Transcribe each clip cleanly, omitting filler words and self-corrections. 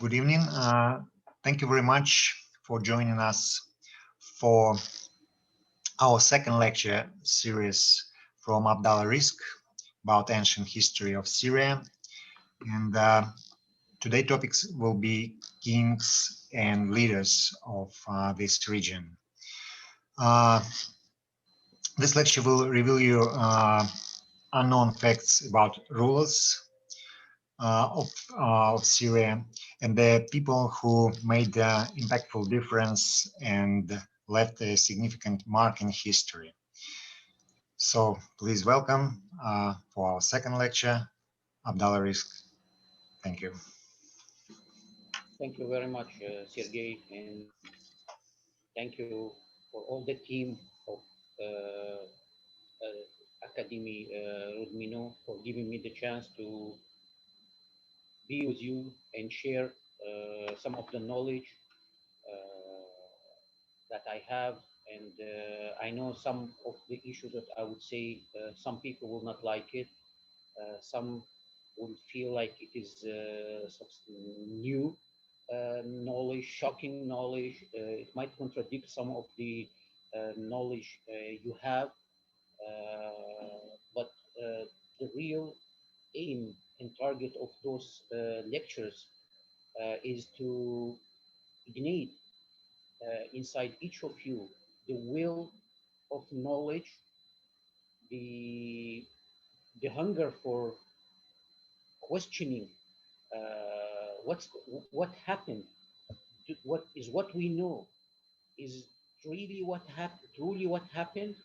Good evening. Thank you very much for joining us for our second lecture series from Abdallah Risk about ancient history of Syria. And today's topics will be kings and leaders of this region. This lecture will reveal you unknown facts about rulers of Syria and the people who made an impactful difference and left a significant mark in history. So please welcome for our second lecture, Abdallah Risk. Thank you. Thank you very much, Sergey, and thank you for all the team of Academy Rudmino for giving me the chance to be with you and share some of the knowledge that I have. And I know some of the issues that I would say some people will not like it. Some will feel like it is new knowledge, shocking knowledge. It might contradict some of the knowledge you have, but the real aim and target of those lectures is to ignite inside each of you the will of knowledge, the hunger for questioning what happened, what we know is really truly what happened,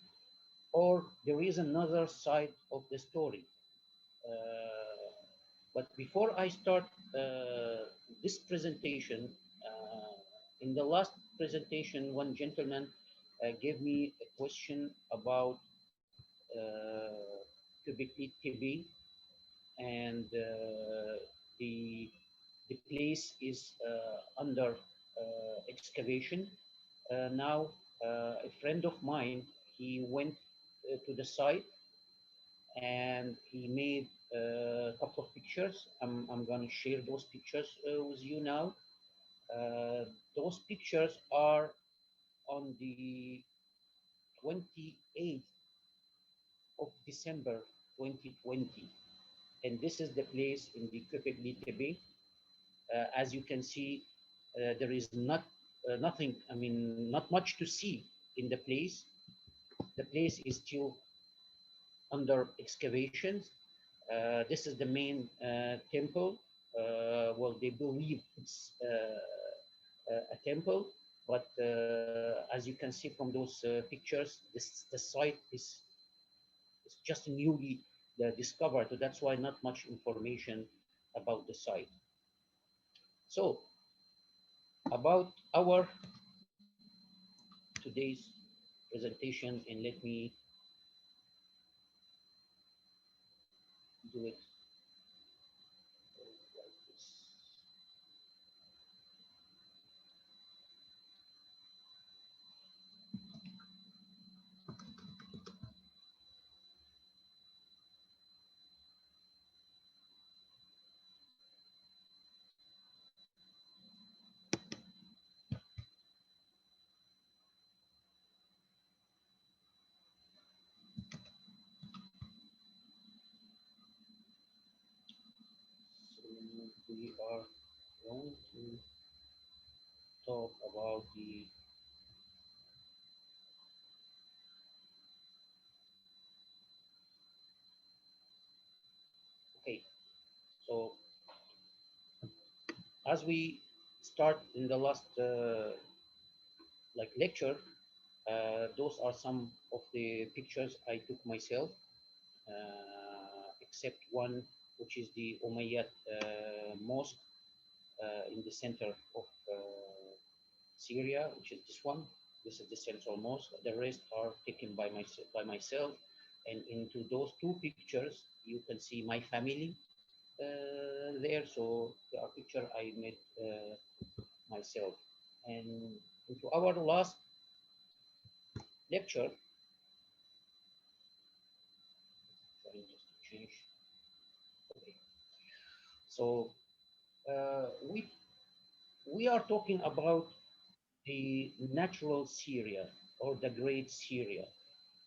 or there is another side of the story. But before I start this presentation, in the last presentation, one gentleman gave me a question about TB, and the place is under excavation. Now, a friend of mine, he went to the site and he made a couple of pictures. I'm going to share those pictures with you now. Those pictures are on the 28th of December 2020. And this is the place in the Köpekli Tepe. As you can see, there is nothing, not much to see in the place. The place is still under excavations. This is the main temple. Well, they believe it's a temple, but as you can see from those pictures, the site is just newly discovered. So that's why not much information about the site. So, about our today's presentation, and let me do it like this. So we are going to talk about the okay. So as we start in the last lecture, those are some of the pictures I took myself, except one, which is the Umayyad mosque in the center of Syria, which is this one. This is the central mosque. The rest are taken by myself. And into those two pictures, you can see my family there. So they are picture I made myself. And into our last lecture, trying just to change. Okay. So we we are talking about the natural Syria or the Great Syria,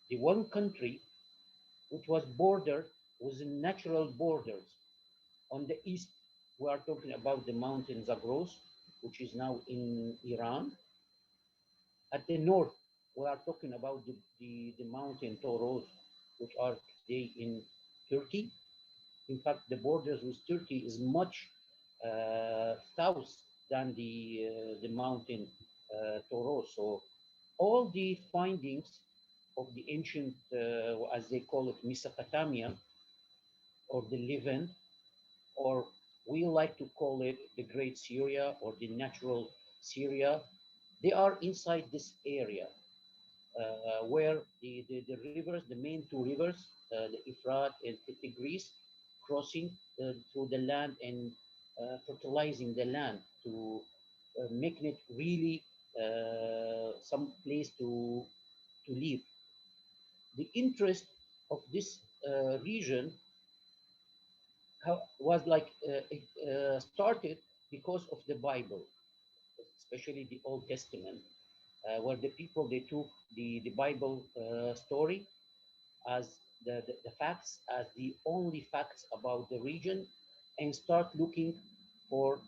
the one country which was bordered with natural borders. On the east, we are talking about the mountain Zagros, which is now in Iran. At the north, we are talking about the mountain Toros, which are today in Turkey. In fact, the borders with Turkey is much south than the mountain Toros. So all the findings of the ancient, as they call it, Mesopotamia, or the Levant, or we like to call it the Great Syria or the natural Syria, they are inside this area where the rivers, the main two rivers, the Euphrates and the Tigris, crossing through the land and fertilizing the land to making it really some place to live. The interest of this region was like it started because of the Bible, especially the Old Testament, where the people they took the Bible story as the facts, as the only facts about the region, and start looking for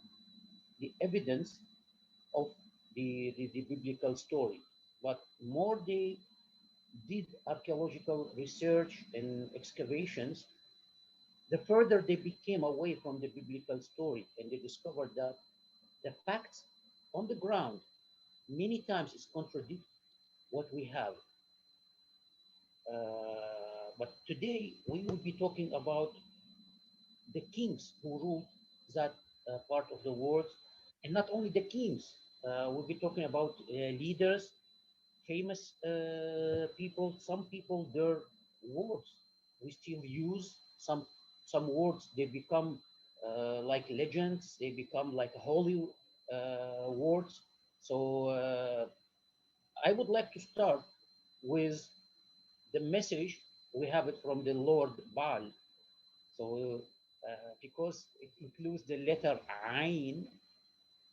the evidence of the biblical story. But more they did archaeological research and excavations, the further they became away from the biblical story, and they discovered that the facts on the ground many times is contradict what we have. But today we will be talking about the kings who ruled that part of the world, and not only the kings. We'll be talking about leaders, famous people. Some people, their words we still use. Some words they become like legends. They become like holy words. So I would like to start with the message. We have it from the Lord Baal. So because it includes the letter Ain,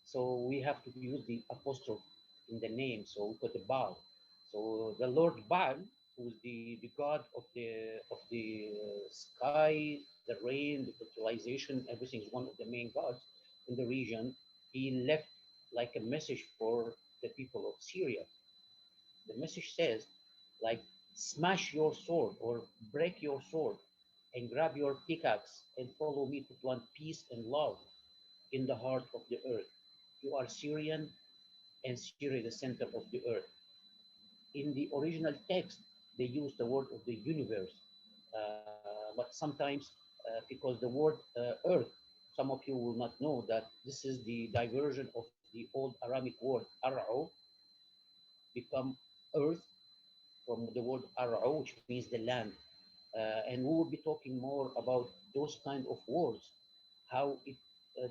so we have to use the apostrophe in the name. So we put the Baal. So the Lord Baal, who's the god of the sky, the rain, the fertilization, everything is one of the main gods in the region. He left like a message for the people of Syria. The message says, like, smash your sword or break your sword and grab your pickaxe and follow me to plant peace and love in the heart of the earth. You are Syrian, and Syria is the center of the earth. In the original text, they use the word of the universe, but sometimes because the word earth, some of you will not know that this is the diversion of the old Aramic word ar'u, become earth from the word ar'u, which means the land. And we will be talking more about those kind of words, how it,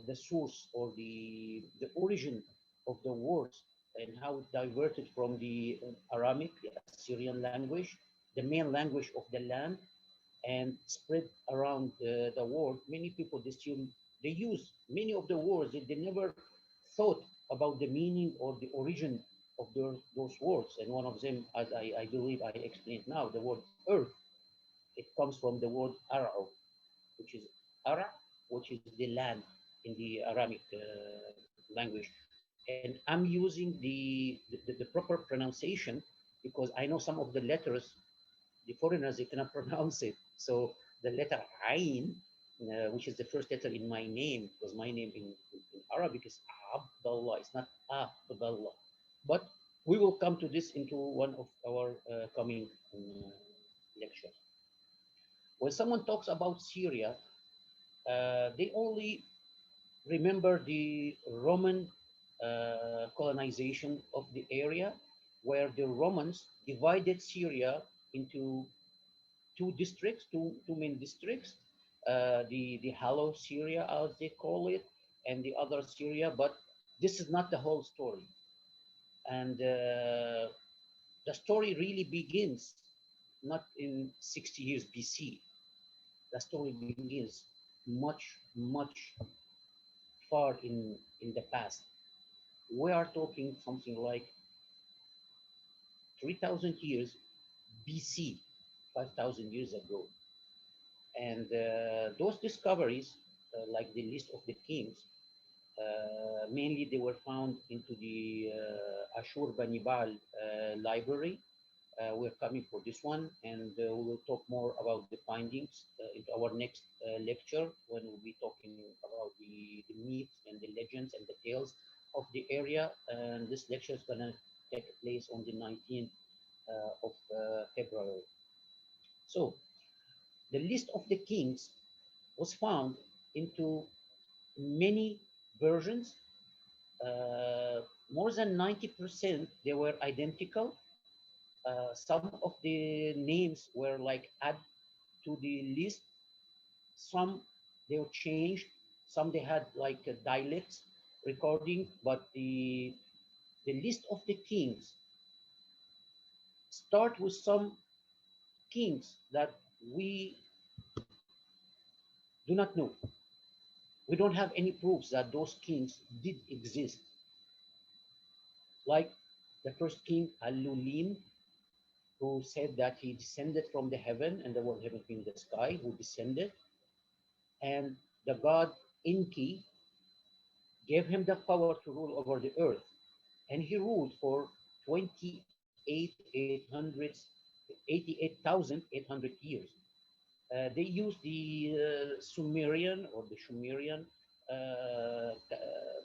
the source or the origin of the words, and how it diverted from the Aramic, the Assyrian language, the main language of the land, and spread around the world. Many people they still they use many of the words that they never thought about the meaning or the origin of those words. And one of them, as I believe I explained now, the word earth, it comes from the word Ara'u, which is Ara, which is the land in the Aramic language. And I'm using the proper pronunciation because I know some of the letters, the foreigners, they cannot pronounce it. So the letter Ain, which is the first letter in my name, because my name in Arabic is Abdullah, it's not Abdullah. But we will come to this into one of our coming lectures. When someone talks about Syria, they only remember the Roman colonization of the area, where the Romans divided Syria into two districts, two main districts, the Hollow Syria, as they call it, and the other Syria. But this is not the whole story. And the story really begins not in 60 years BC. The story begins much, much far in the past. we are talking something like 3,000 years BC, 5,000 years ago. And those discoveries, like the list of the kings, mainly they were found into the Ashurbanibal library. We're coming for this one, and we will talk more about the findings into our next lecture when we'll be talking about the myths and the legends and the tales of the area. And this lecture is going to take place on the 19th of February. So the list of the kings was found into many versions. More than 90% they were identical. Some of the names were like add to the list. Some they were changed. Some they had like a dialects recording, but the list of the kings start with some kings that we do not know. We don't have any proofs that those kings did exist. Like the first king Alulim, who said that he descended from the heaven, and there was heaven in the sky, who descended, and the god Enki gave him the power to rule over the earth, and he ruled for 88,800 years. They used the Sumerian or the Shumerian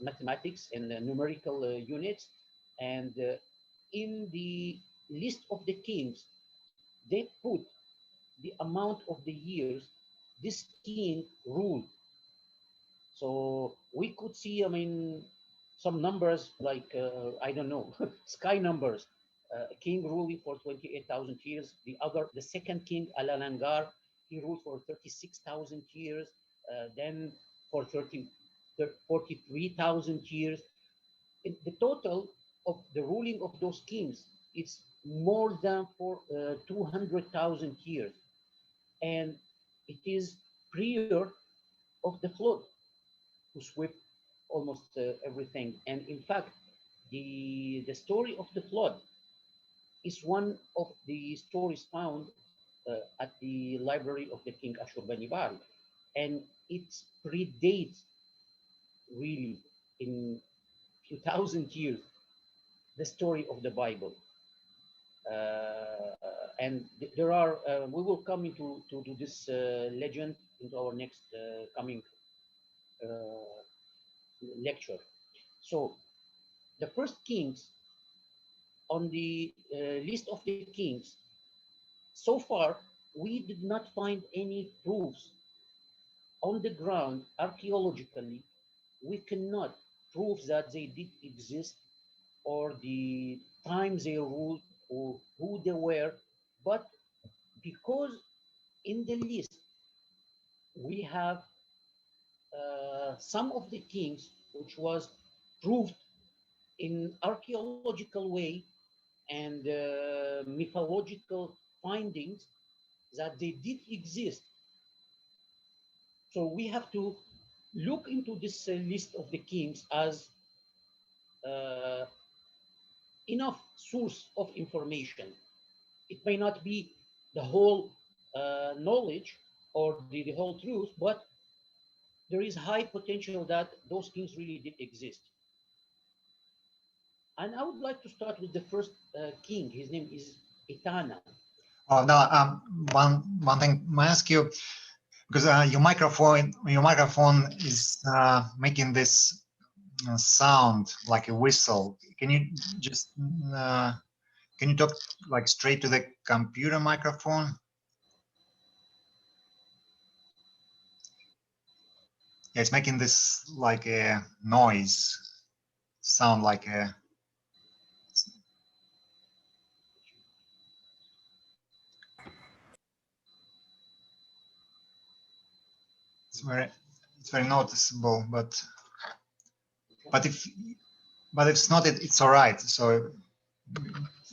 mathematics and numerical units, and in the list of the kings, they put the amount of the years this king ruled. So we could see, I mean, some numbers like, I don't know, sky numbers. A king ruling for 28,000 years. The second king, Alalangar, he ruled for 36,000 years. Then for 43,000 years. The total of the ruling of those kings is more than for 200,000 years. And it is prior of the flood, who swept almost everything. And in fact, the story of the flood is one of the stories found at the library of the king Ashurbanibal. And it predates really in few thousand years the story of the Bible. And there are, we will come into to this legend into our next coming lecture. So the first kings on the list of the kings, so far we did not find any proofs on the ground archaeologically. We cannot prove that they did exist or the times they ruled or who they were, but because in the list we have some of the kings which was proved in archaeological way and mythological findings that they did exist. So we have to look into this list of the kings as uh, enough source of information. It may not be the whole knowledge or the whole truth, but there is high potential that those kings really did exist. And I would like to start with the first king. His name is Itana. Oh no, one thing I ask you, because your microphone is making this sound like a whistle. Can you just can you talk like straight to the computer microphone? Yeah, it's making this like a noise, sound like a. It's very noticeable, but if it's not, it's all right. So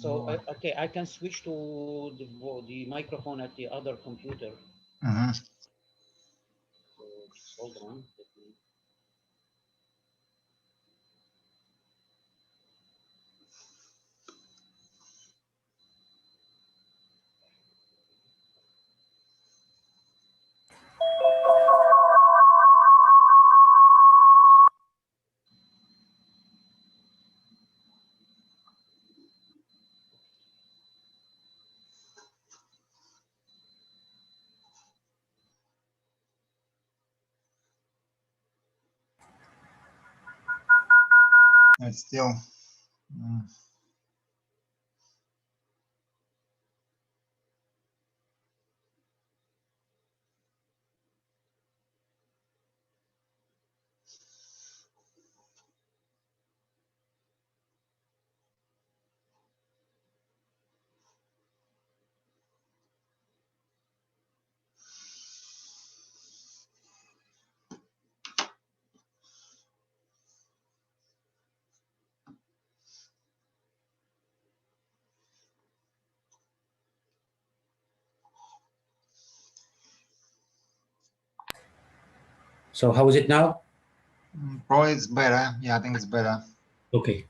Okay, I can switch to the microphone at the other computer. Mm-hmm. So just hold on. It's still. So how is it now? Probably it's better. Yeah, I think it's better. Okay.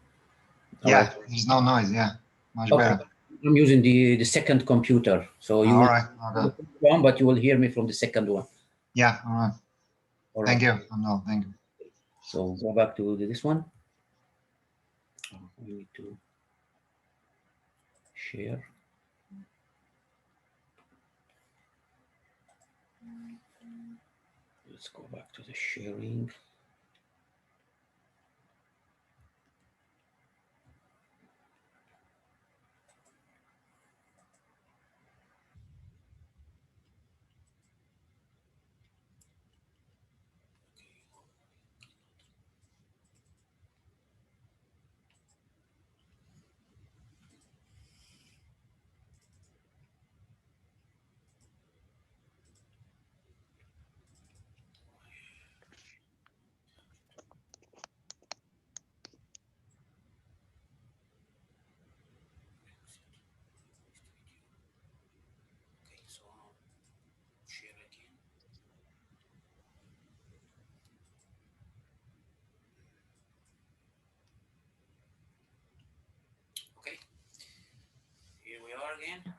All Yeah, right. there's no noise. Yeah, much Okay. better. I'm using the second computer, so you All will right. hear Okay. the first one, but you will hear me from the second one. Yeah. All right. All Thank right. you. No, thank you. So go back to this one. We need to share. Let's go back to the sharing. Okay, so share again. Okay, here we are again.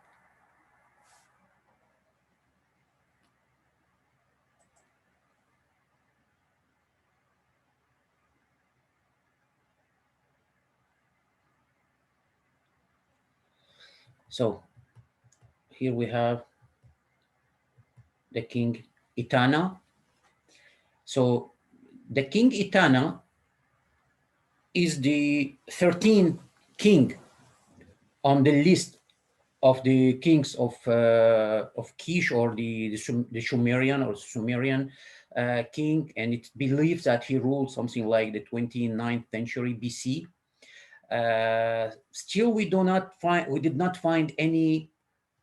So here we have the King Itana. So the King Itana is the 13th king on the list of the kings of Kish, or the Sumerian or Sumerian king, and it believes that he ruled something like the 29th century BC. Still, we did not find any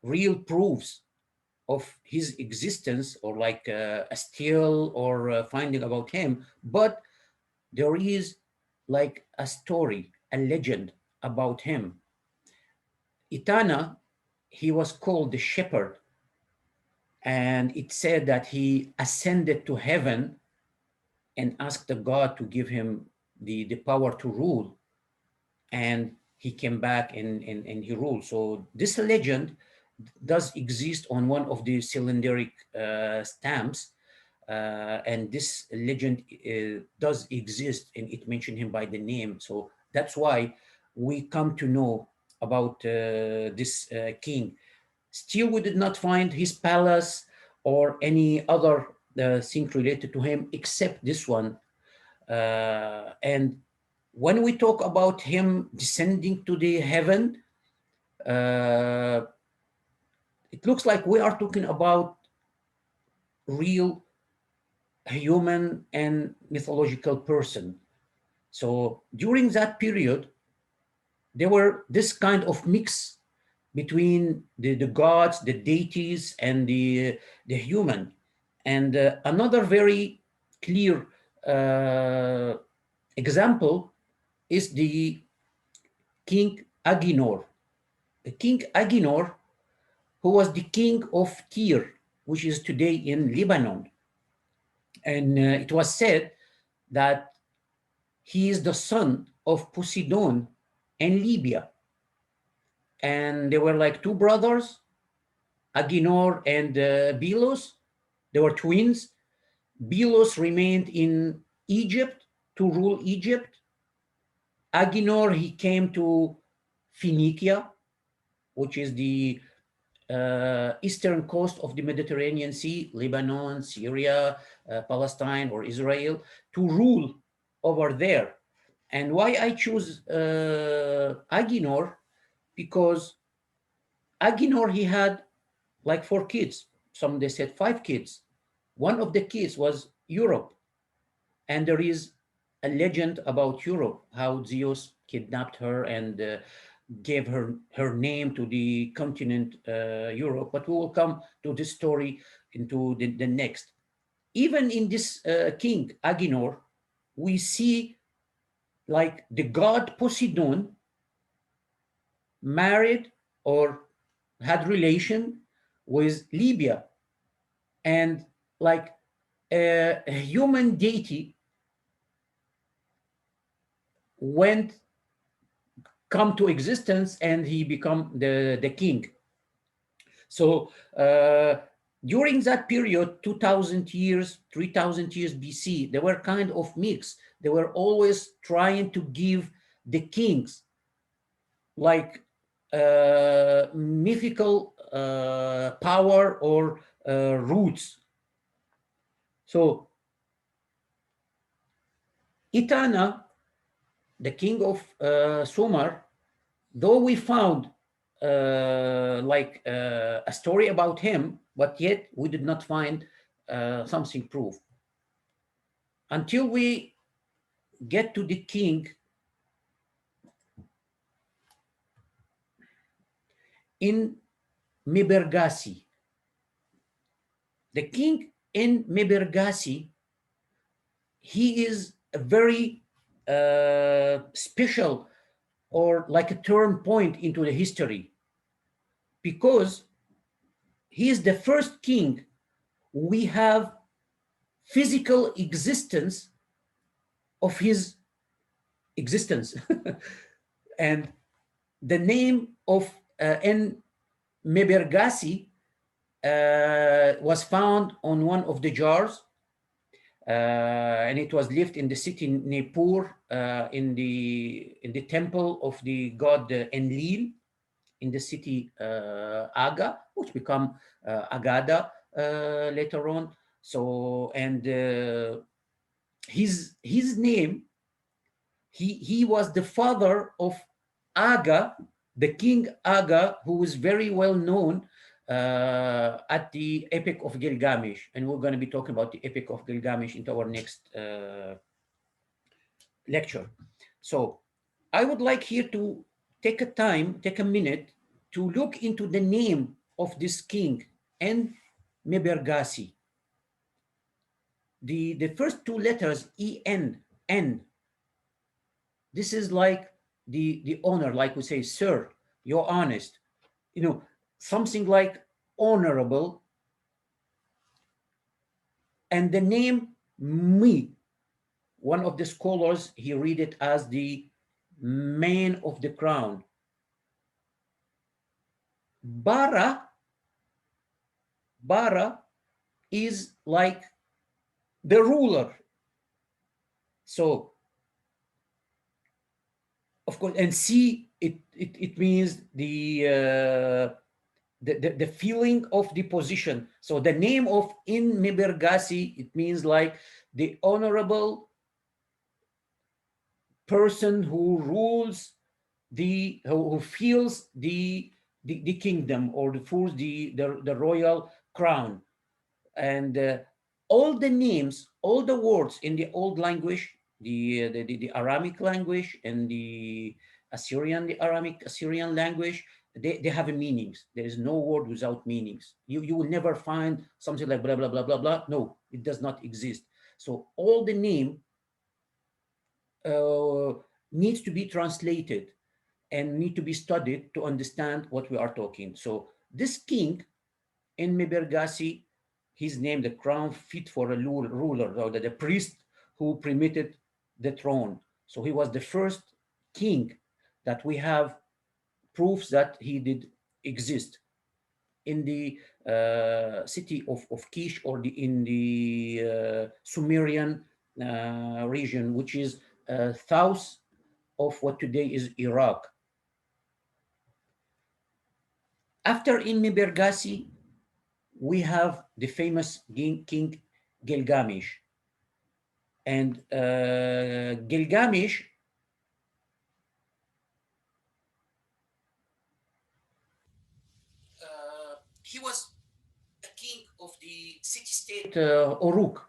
real proofs of his existence, or like a still or finding about him, but there is like a story, a legend about him. Itana, he was called the shepherd, and it said that he ascended to heaven and asked the God to give him the power to rule, and he came back and he ruled. So this legend does exist on one of the cylindric stamps, and this legend does exist, and it mentioned him by the name. So that's why we come to know about this king. Still, we did not find his palace or any other thing related to him except this one. And when we talk about him descending to the heaven, uh, it looks like we are talking about real human and mythological person. So during that period, there were this kind of mix between the gods, the deities, and the human. And another very clear uh, example is the King Aguinor. The King Aguinor, who was the king of Tyre, which is today in Lebanon. And it was said that he is the son of Poseidon and Libya. And they were like two brothers, Aguinor and Belos. They were twins. Belos remained in Egypt to rule Egypt. Aguinor, he came to Phoenicia, which is the eastern coast of the Mediterranean Sea, Lebanon, Syria, Palestine, or Israel, to rule over there. And why I choose Aguinor? Because Aguinor, he had like 4 kids. Some they said 5 kids. One of the kids was Europe. And there is a legend about Europe, how Zeus kidnapped her and gave her name to the continent Europe. But we will come to this story into the next. Even in this king, Aguinor, we see like the god Poseidon married or had relation with Libya, and like a human deity went come to existence and he become the king. So during that period, 2000 years, 3000 years BC, they were kind of mixed. They were always trying to give the kings like mythical power or roots. So Itana, the king of Sumer, though we found a story about him, but yet we did not find something proof until we get to the king in Mebergasi. The king in Mebergasi, he is a very special or like a turn point into the history, because he is the first king we have physical existence of his existence. And the name of En Mebergasi was found on one of the jars, and it was left in the city Nippur, in the temple of the god Enlil, in the city Aga, which become Agada later on. So, and his name, he was the father of Aga, the king Aga, who is very well known at the Epic of Gilgamesh. And we're going to be talking about the Epic of Gilgamesh into our next lecture. So I would like here to take a minute to look into the name of this king and Mebergasi. The first 2 letters, E-N, N, this is like the honor, like we say, sir, you're honest, something like honorable. And the name Me, one of the scholars, he read it as the man of the crown. Bara is like the ruler. So, of course, and see, it means the feeling of the position. So the name of In Mebergasi, it means like the honorable person who rules who feels the kingdom, or the feels the royal crown. And all the names, all the words in the old language, the Aramic language and the Aramic Assyrian language, they have meanings. There is no word without meanings. You will never find something like blah, blah, blah, blah, blah. No, it does not exist. So all the name needs to be translated and need to be studied to understand what we are talking. So this king in Mebergasi, his name, the crown fit for a ruler, or the priest who permitted the throne. So he was the first king that we have proofs that he did exist in the city of Kish, or in the Sumerian region, which is south of what today is Iraq. After in Mebergasi, we have the famous King Gilgamesh. And Gilgamesh, he was a king of the city-state Uruk.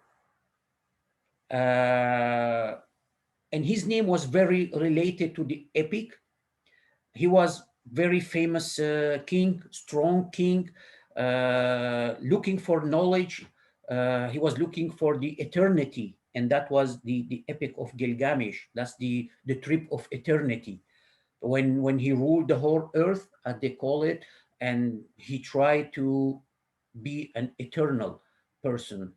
And his name was very related to the epic. He was very famous king, strong king, looking for knowledge. He was looking for the eternity, and that was the epic of Gilgamesh. That's the trip of eternity. When he ruled the whole earth, as they call it, and he tried to be an eternal person,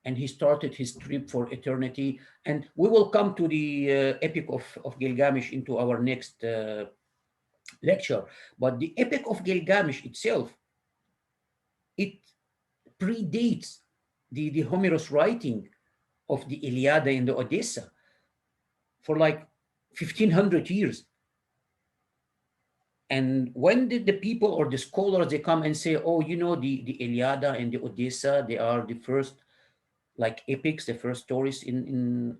and he started his trip for eternity. And we will come to the epic of Gilgamesh into our next lecture. But the epic of Gilgamesh itself, it predates the Homerus writing of the Iliad and the Odyssey for like 1500 years. And when did the people or the scholars, they come and say, oh, you know, the Iliad and the Odyssey, they are the first like epics, the first stories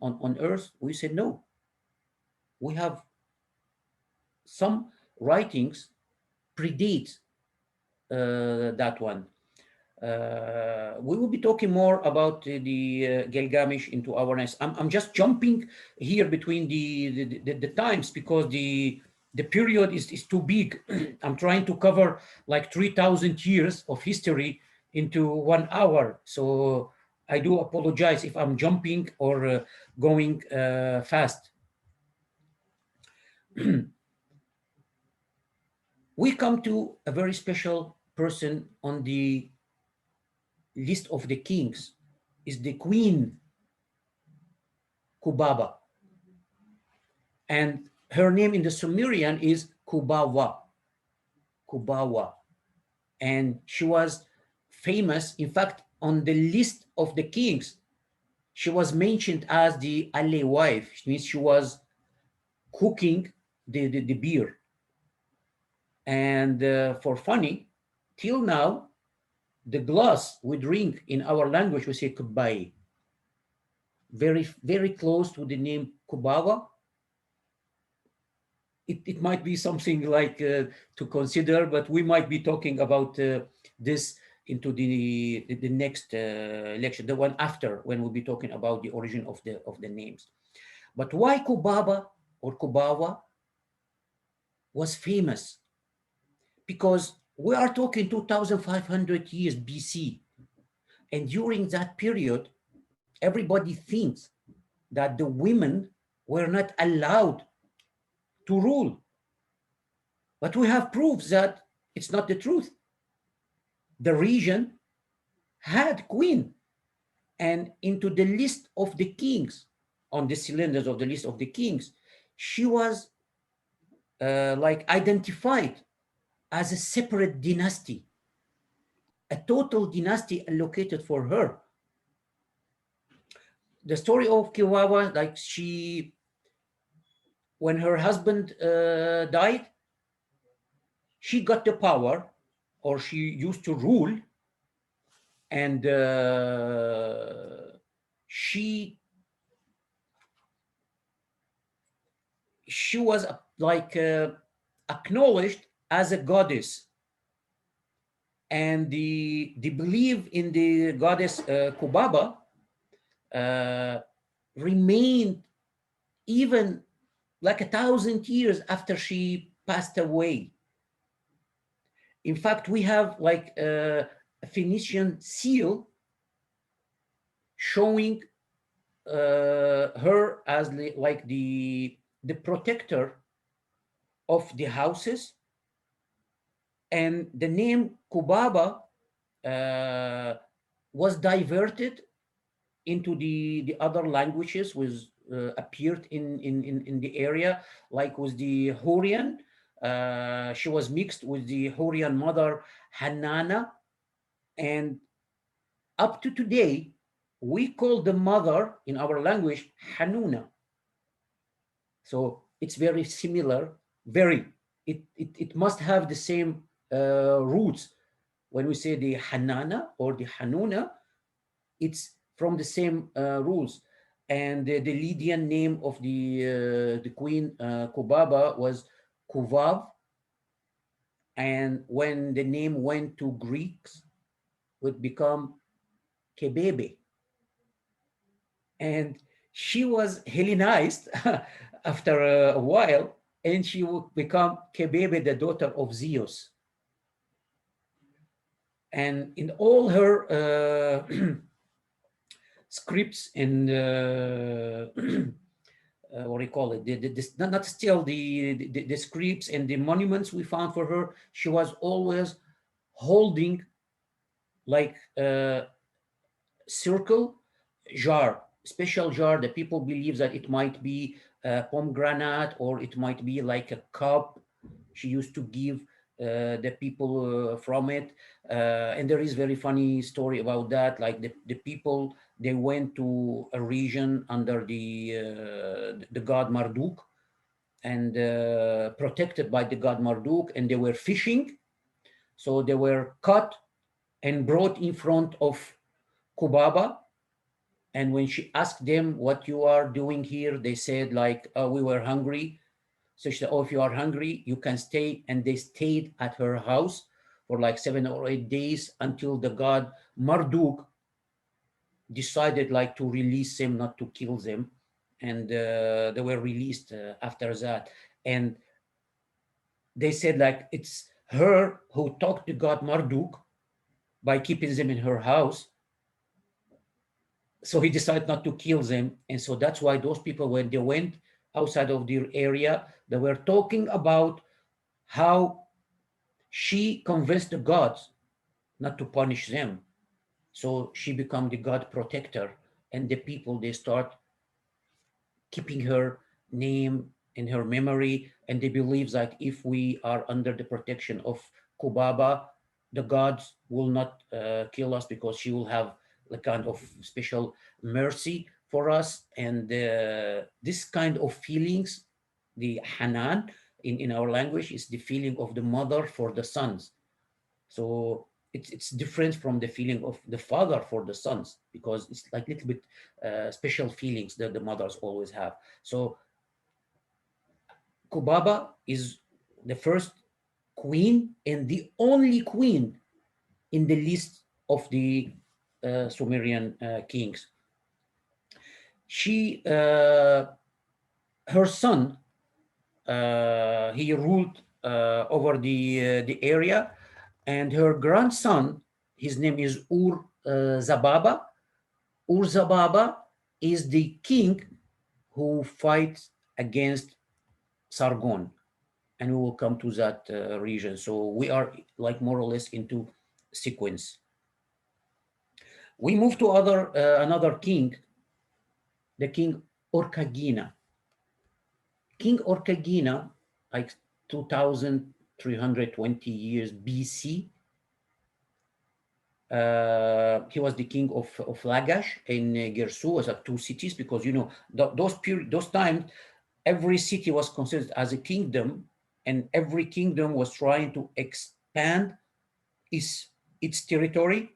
on earth? We said no. We have some writings predate that one. We will be talking more about the Gilgamesh into our next. I'm just jumping here between the times because the period is too big. I'm trying to cover like 3,000 years of history into 1 hour. So I do apologize if I'm jumping or going fast. We come to a very special person on the list of the kings, is the queen Kubaba. And her name in the Sumerian is Kubawa. Kubawa. And she was famous. In fact, on the list of the kings, she was mentioned as the Ale wife. Which means she was cooking the beer. And for funny, till now, the glass we drink in our language, we say kubai. Very, very close to the name Kubawa. It might be something like to consider, but we might be talking about this into the next lecture, the one after, when we'll be talking about the origin of the names. But why Kubaba or Kubawa was famous? Because we are talking 2,500 years BC. And during that period, everybody thinks that the women were not allowed to rule. But we have proofs that it's not the truth. The region had queen, and into the list of the kings, on the cylinders of the list of the kings, she was like identified as a separate dynasty, a total dynasty allocated for her. The story of Kiwawa, like when her husband died, she got the power, or she used to rule, and she was like acknowledged as a goddess, and the belief in the goddess Kubaba remained even like 1,000 years after she passed away. In fact, we have like a Phoenician seal showing her as like the protector of the houses, and the name Kubaba was diverted into the other languages, was appeared in the area, like with the Hurrian. She was mixed with the Hurrian mother Hanana, and up to today, we call the mother in our language Hanuna. So it's very similar, very. It must have the same roots. When we say the Hanana or the Hanuna, it's from the same rules. And the Lydian name of the queen Kubaba was Kuvav, And when the name went to Greeks, would become Kebebe. And she was Hellenized after a while, and she would become Kebebe, the daughter of Zeus. And in all her scripts and what do you call it? Not still the scripts and the monuments we found for her. She was always holding like a circle jar, special jar that people believe that it might be a pomegranate or it might be like a cup. She used to give the people from it. And there is very funny story about that. Like the people, they went to a region under the god Marduk and protected by the god Marduk, and they were fishing. So they were cut and brought in front of Kubaba. And when she asked them what you are doing here, they said like, oh, we were hungry. So she said, oh, if you are hungry, you can stay. And they stayed at her house for like 7 or 8 days until the god Marduk decided like to release them, not to kill them. And they were released after that. And they said like, it's her who talked to god Marduk by keeping them in her house. So he decided not to kill them. And so that's why those people, when they went outside of their area, they were talking about how she convinced the gods not to punish them. So she became the god protector, and the people, they start keeping her name in her memory, and they believe that if we are under the protection of Kubaba, the gods will not kill us because she will have a kind of special mercy for us. And this kind of feelings, the Hanan in our language, is the feeling of the mother for the sons. So it's different from the feeling of the father for the sons, because it's like a little bit special feelings that the mothers always have. So Kubaba is the first queen and the only queen in the list of the Sumerian kings. She, her son, he ruled over the area, and her grandson, his name is Zababa. Zababa is the king who fights against Sargon, and we will come to that region. So we are like more or less into sequence. We move to another king, the king Orkagina. King Orkagina, like 2,320 years BC, he was the king of Lagash and Gersu, was two cities, because those times every city was considered as a kingdom, and every kingdom was trying to expand its territory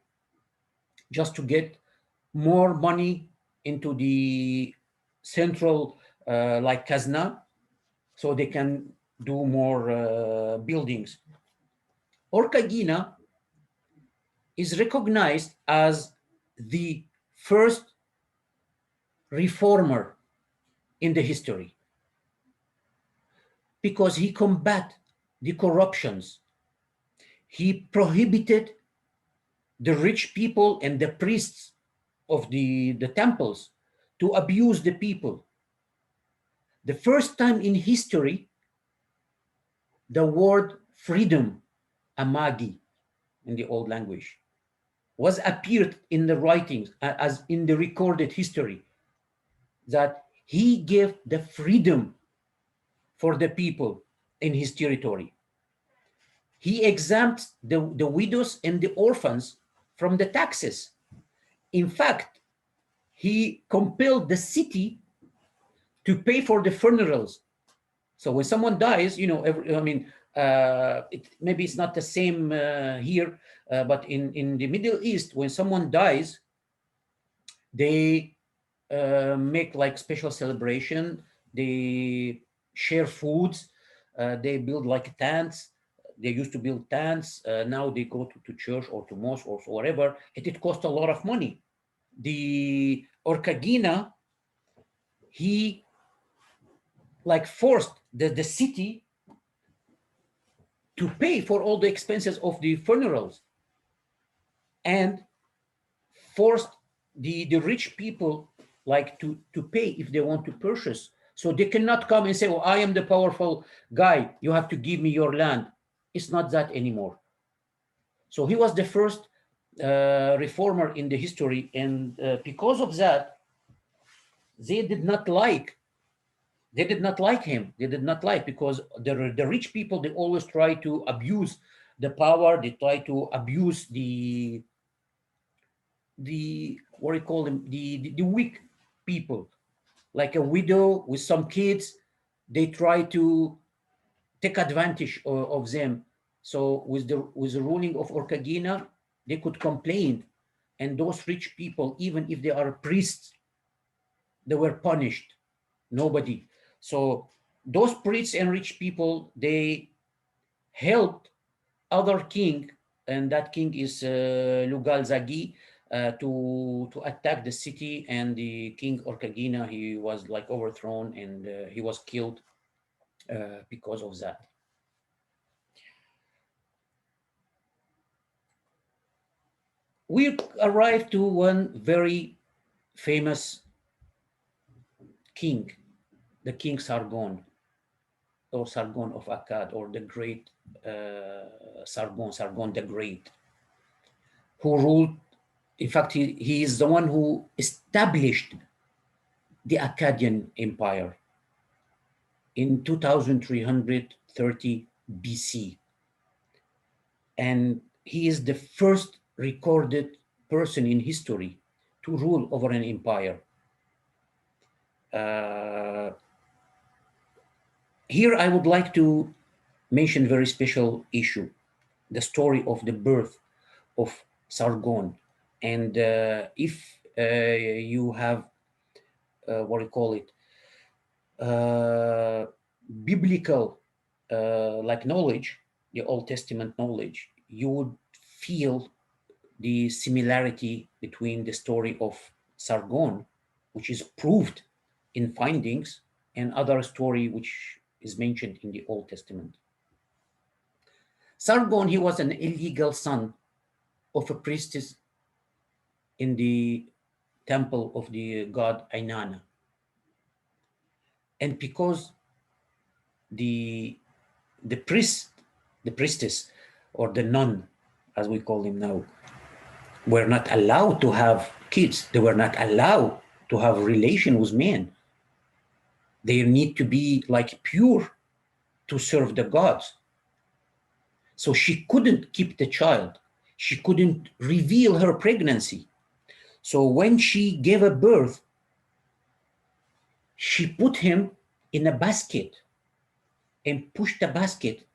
just to get more money into the central like Kazna, so they can do more buildings. Orkagina is recognized as the first reformer in the history because he combated the corruptions. He prohibited the rich people and the priests of the temples to abuse the people. The first time in history, the word freedom, amagi in the old language, was appeared in the writings as in the recorded history, that he gave the freedom for the people in his territory. He exempts the widows and the orphans from the taxes. In fact, he compelled the city to pay for the funerals. So when someone dies, maybe it's not the same here, but in the Middle East, when someone dies, they make like special celebration. They share foods. They build like tents. They used to build tents. Now they go to church or to mosque or whatever. It cost a lot of money. The Orkagina, he like forced the city to pay for all the expenses of the funerals, and forced the rich people like to pay if they want to purchase. So they cannot come and say, oh, I am the powerful guy, you have to give me your land. It's not that anymore. So he was the first reformer in the history, and because of that, they did not like him. They did not like, because the rich people, they always try to abuse the power. They try to abuse the what do you call them, the weak people, like a widow with some kids. They try to take advantage of them. So with the ruling of Orkagina, they could complain, and those rich people, even if they are priests, they were punished. Nobody. So those priests and rich people, they helped other king, and that king is Lugal Zagi, to attack the city. And the king Orkagina, he was like overthrown, and he was killed because of that. We arrived to one very famous king, the King Sargon, or Sargon of Akkad, or the Great Sargon the Great, who ruled. In fact, he is the one who established the Akkadian Empire in 2330 BC. And he is the first recorded person in history to rule over an empire. Here I would like to mention a very special issue, the story of the birth of Sargon. And if you have, what do you call it, biblical like knowledge, the Old Testament knowledge, you would feel the similarity between the story of Sargon, which is proved in findings, and other story which is mentioned in the Old Testament. Sargon, he was an illegal son of a priestess in the temple of the god Inanna. And because the priestess, or the nun, as we call him now, were not allowed to have kids. They were not allowed to have relation with men. They need to be like pure to serve the gods. So she couldn't keep the child. She couldn't reveal her pregnancy. So when she gave a birth, she put him in a basket and pushed the basket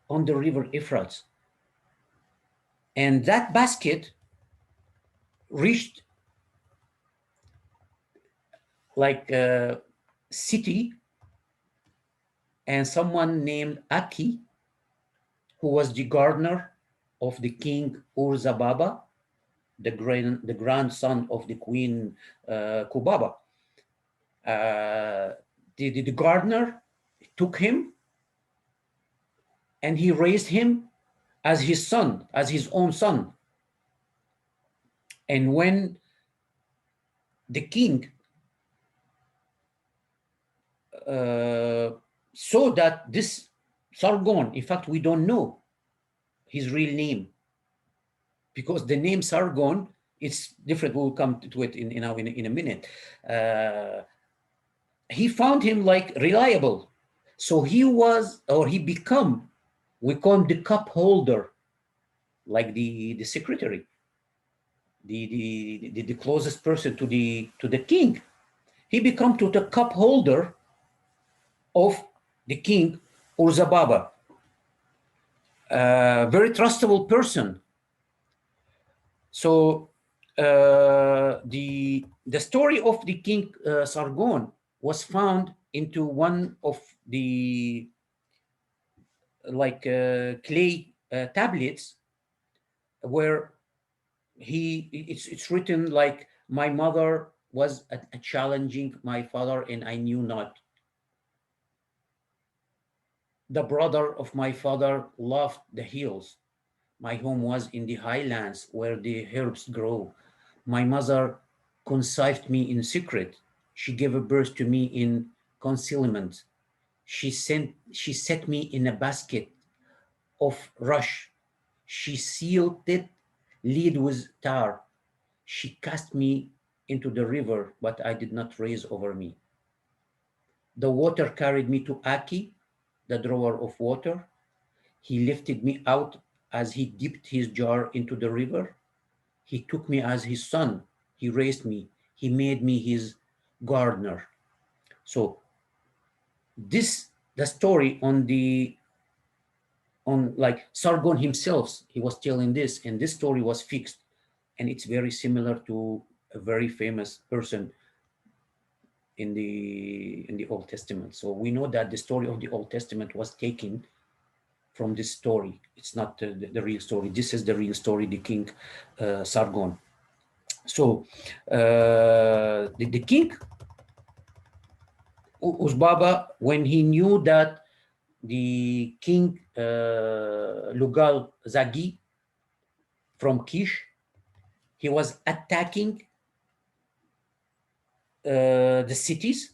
on the river Euphrates. And that basket reached like a city, and someone named Aki, who was the gardener of the king Urzababa, the grandson of the queen Kubaba. The gardener took him, and he raised him as his son, as his own son. And when the king saw that this Sargon, in fact, we don't know his real name, because the name Sargon, it's different. We'll come to it in a minute. He found him like reliable. So he become, we call him the cup holder, like the secretary, the closest person to the king. He become to the cup holder of the king Urzababa, a very trustable person. So the story of the king Sargon was found into one of the like clay tablets where it's written like, my mother was a challenging my father and I knew not. The brother of my father loved the hills. My home was in the highlands where the herbs grow. My mother conceived me in secret. She gave a birth to me in concealment. She set me in a basket of rush. She sealed it lid with tar. She cast me into the river, but I did not raise over me. The water carried me to Aki, the drawer of water. He lifted me out as he dipped his jar into the river. He took me as his son. He raised me. He made me his gardener. So this the story on like Sargon himself. He was telling this, and this story was fixed, and it's very similar to a very famous person in the Old Testament. So we know that the story of the Old Testament was taken from this story. It's not the real story. This is the real story, the King Sargon. So the king Uzbaba, when he knew that the king Lugal Zagi from Kish, he was attacking the cities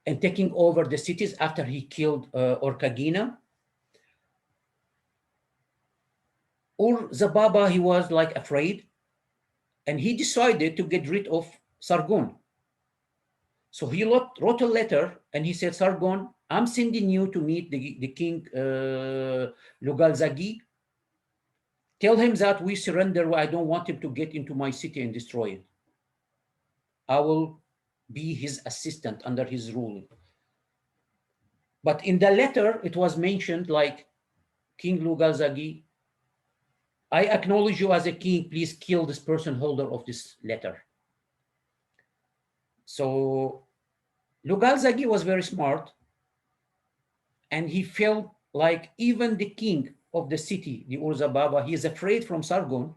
and taking over the cities after he killed Orkagina. Zababa, he was like afraid, and he decided to get rid of Sargon. So he wrote a letter and he said, Sargon, I'm sending you to meet the king Lugal Zagi. Tell him that we surrender. I don't want him to get into my city and destroy it. I will be his assistant under his rule. But in the letter, it was mentioned like, King Lugal Zagi, I acknowledge you as a king. Please kill this person holder of this letter. So Lugal Zagi was very smart, and he felt like even the king of the city, the Urzababa, he is afraid from Sargon.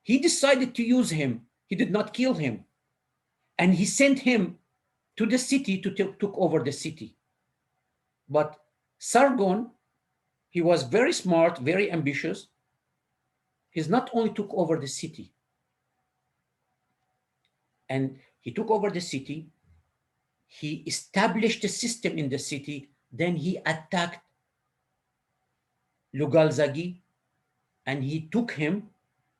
He decided to use him. He did not kill him. And he sent him to the city to took over the city. But Sargon, he was very smart, very ambitious. He's not only took over the city, and he took over the city, he established a system in the city, then he attacked Lugal Zagi, and he took him,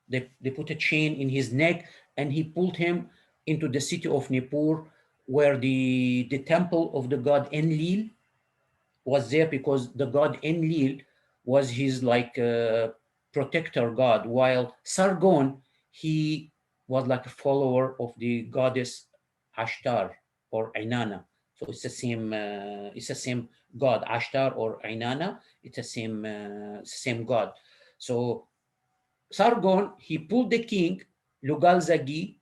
they put a chain in his neck, and he pulled him into the city of Nippur, where the temple of the god Enlil was there, because the god Enlil was his like protector god, while Sargon, he was like a follower of the goddess Ashtar or Inanna. So it's the same god, Ashtar or Inanna. It's the same god. So Sargon, he pulled the king Lugal Zagi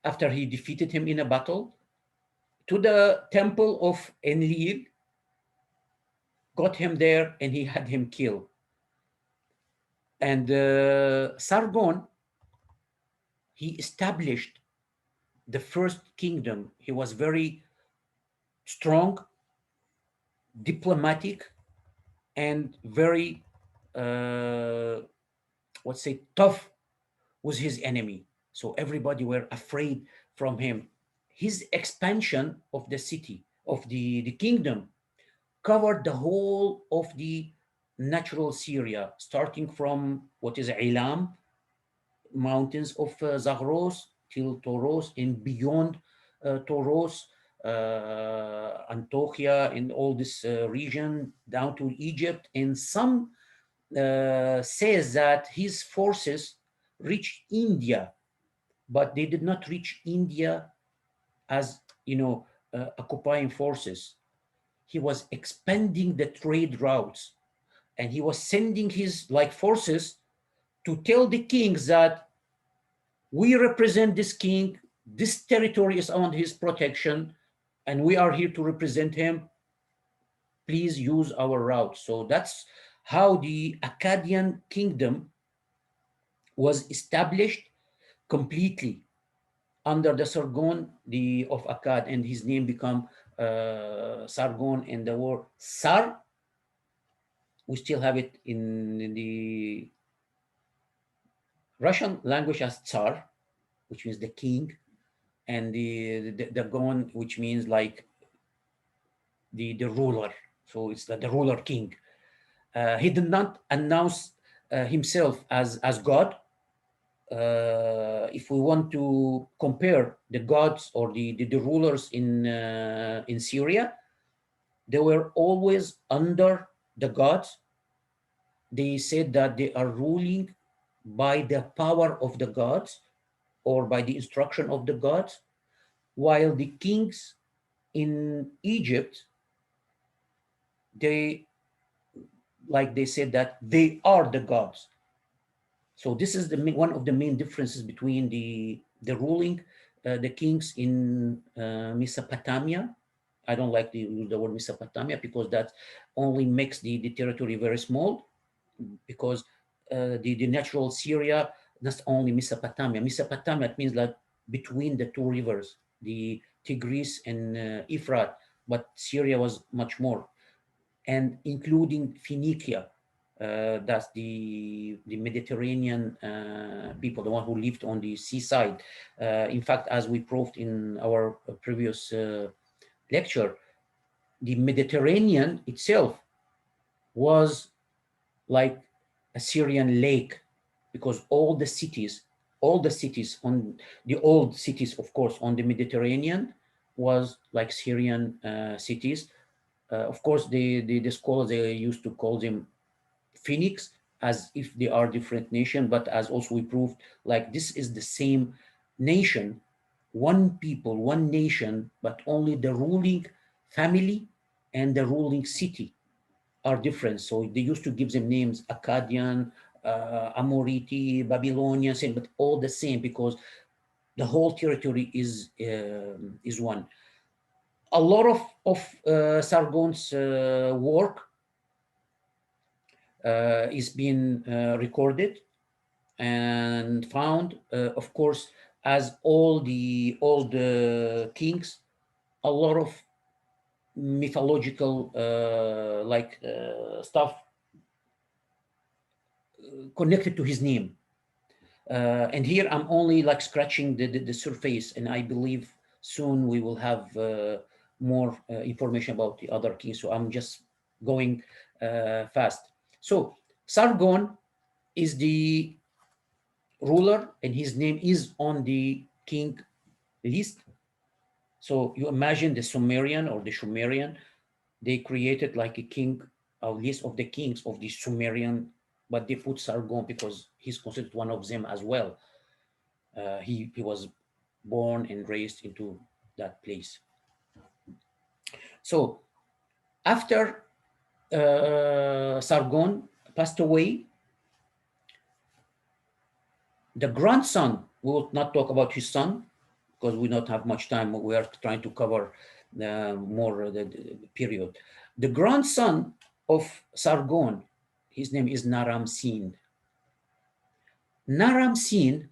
after he defeated him in a battle to the temple of Enlil, got him there, and he had him killed. And Sargon, he established the first kingdom. He was very strong, diplomatic, and very, let's say, tough with his enemy. So everybody were afraid from him. His expansion of the city, of the kingdom, covered the whole of the natural Syria, starting from what is Ilam, mountains of Zagros till Toros, and beyond Toros, Antiochia, in all this region, down to Egypt. And some says that his forces reached India, but they did not reach India as, occupying forces. He was expanding the trade routes, and he was sending his like forces to tell the kings that we represent this king, this territory is under his protection, and we are here to represent him. please use our route. So that's how the Akkadian kingdom was established completely under the Sargon of Akkad, and his name become Sargon, and the word Sar, we still have it in the Russian language as Tsar, which means the king, and the Gon, which means like the ruler. So it's the ruler king. He did not announce himself as God. If we want to compare the gods or the rulers in Syria, they were always under the gods. They said that they are ruling by the power of the gods or by the instruction of the gods, while the kings in Egypt, they like they said that they are the gods. So this is one of the main differences between the ruling, the kings in Mesopotamia. I don't like the word Mesopotamia because that only makes the territory very small, because the natural Syria, that's only Mesopotamia. Mesopotamia means like between the two rivers, the Tigris and Euphrates, but Syria was much more, and including Phoenicia. That's the Mediterranean people, the one who lived on the seaside. In fact, as we proved in our previous lecture, the Mediterranean itself was like a Syrian lake, because all the cities on the old cities, of course, on the Mediterranean was like Syrian cities. Of course, the scholars, they used to call them Phoenix, as if they are different nation, but as also we proved, like this is the same nation, one people, one nation, but only the ruling family and the ruling city are different. So they used to give them names: Akkadian, Amoriti, Babylonian, same, but all the same, because the whole territory is one. A lot of Sargon's work is being recorded and found. Of course, as all the kings, a lot of mythological stuff connected to his name. And here I'm only like scratching the surface, and I believe soon we will have more information about the other kings. So I'm just going fast. So Sargon is the ruler, and his name is on the king list. So you imagine the Sumerian or the Sumerian, they created like a king, a list of the kings of the Sumerian, but they put Sargon because he's considered one of them as well. He was born and raised into that place. So after Sargon passed away, the grandson, we will not talk about his son because we don't have much time. We are trying to cover more the period. The grandson of Sargon, his name is Naram-Sin. Naram-Sin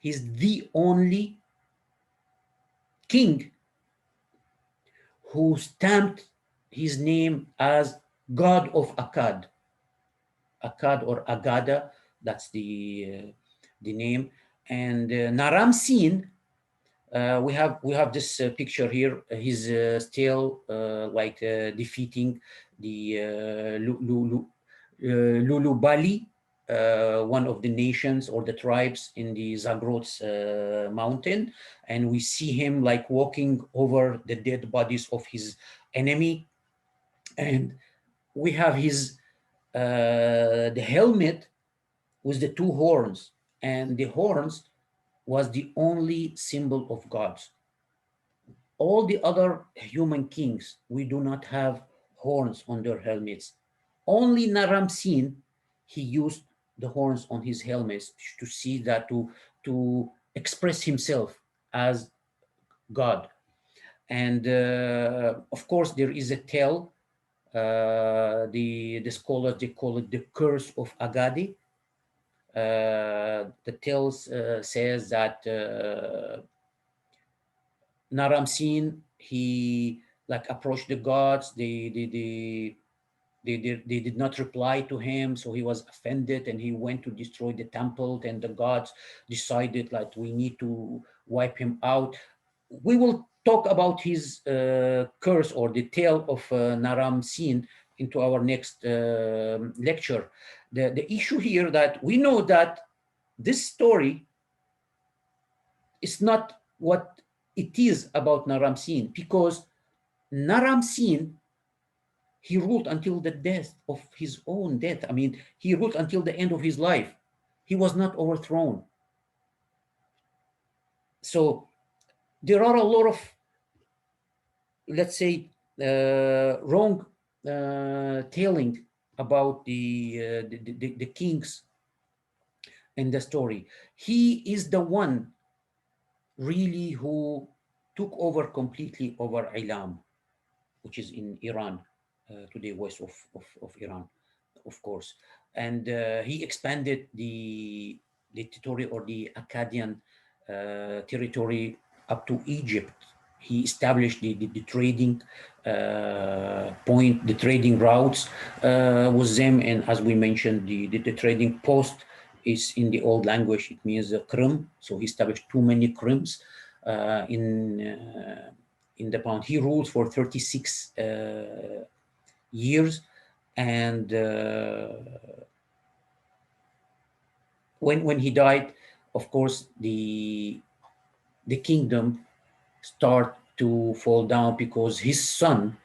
is the only king who stamped his name as God of Akkad. Akkad or Agada, that's the name. And Naram-Sin, we have this picture here. He's still defeating the Lulubali, one of the nations or the tribes in the Zagrots mountain, and we see him like walking over the dead bodies of his enemy, and we have his the helmet with the two horns, and the horns was the only symbol of gods. All the other human kings, we do not have horns on their helmets. Only Naram-Sin, he used the horns on his helmets to see that, to express himself as God. And of course, there is a tale. The scholars, they call it the Curse of Agadi. The tale says that Naram-Sin, he like approached the gods. They did not reply to him, so he was offended and he went to destroy the temple. And the gods decided like we need to wipe him out. We will talk about his curse or the tale of Naram-Sin into our next lecture. The issue here that we know that this story is not what it is about Naram-Sin, because Naram-Sin, he ruled until the death of his own death. I mean, he ruled until the end of his life. He was not overthrown. So there are a lot of, let's say, wrong telling about the kings in the story. He is the one really who took over completely over Ilam, which is in Iran, today west of Iran, of course. And he expanded the territory or the Akkadian territory up to Egypt. He established the trading point, the trading routes with them. And as we mentioned, the trading post is in the old language, it means Krim. So he established too many Krims in the pound. He ruled for 36 years. And when he died, of course, the kingdom start to fall down because his son,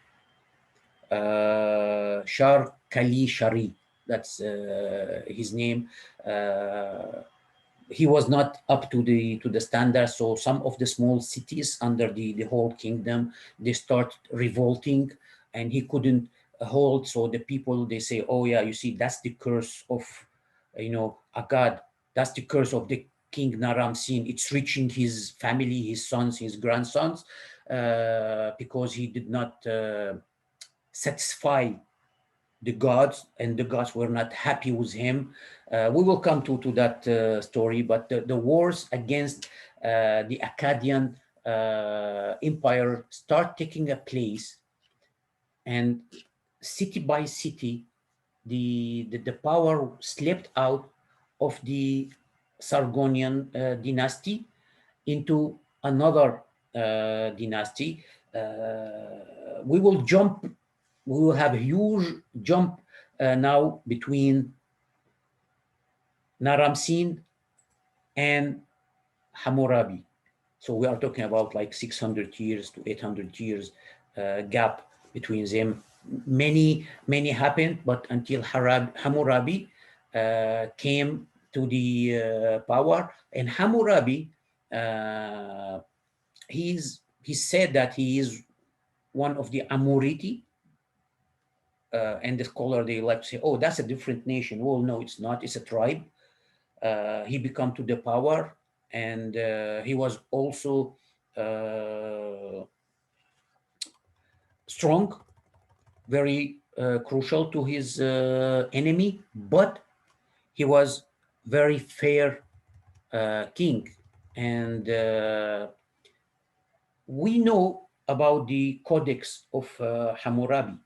Shar Kali Shari, that's his name, he was not up to the standard. So some of the small cities under the whole kingdom, they start revolting, and he couldn't hold. So the people, they say, oh yeah, you see, that's the curse of Agad. That's the curse of the King Naram-Sin. It's reaching his family, his sons, his grandsons, because he did not satisfy the gods, and the gods were not happy with him. We will come to that story, but the wars against the Akkadian empire start taking a place, and city by city, the power slipped out of the Sargonian dynasty into another dynasty. We will have a huge jump now between Naram-Sin and Hammurabi. So we are talking about like 600 years to 800 years gap between them. Many happened, but until Hammurabi came to the power. And Hammurabi, he said that he is one of the Amoriti, and the scholar, they like to say, oh, that's a different nation. Well, no, it's not. It's a tribe. He became to the power, and he was also strong, very crucial to his enemy, but he was very fair king. And we know about the Codex of Hammurabi,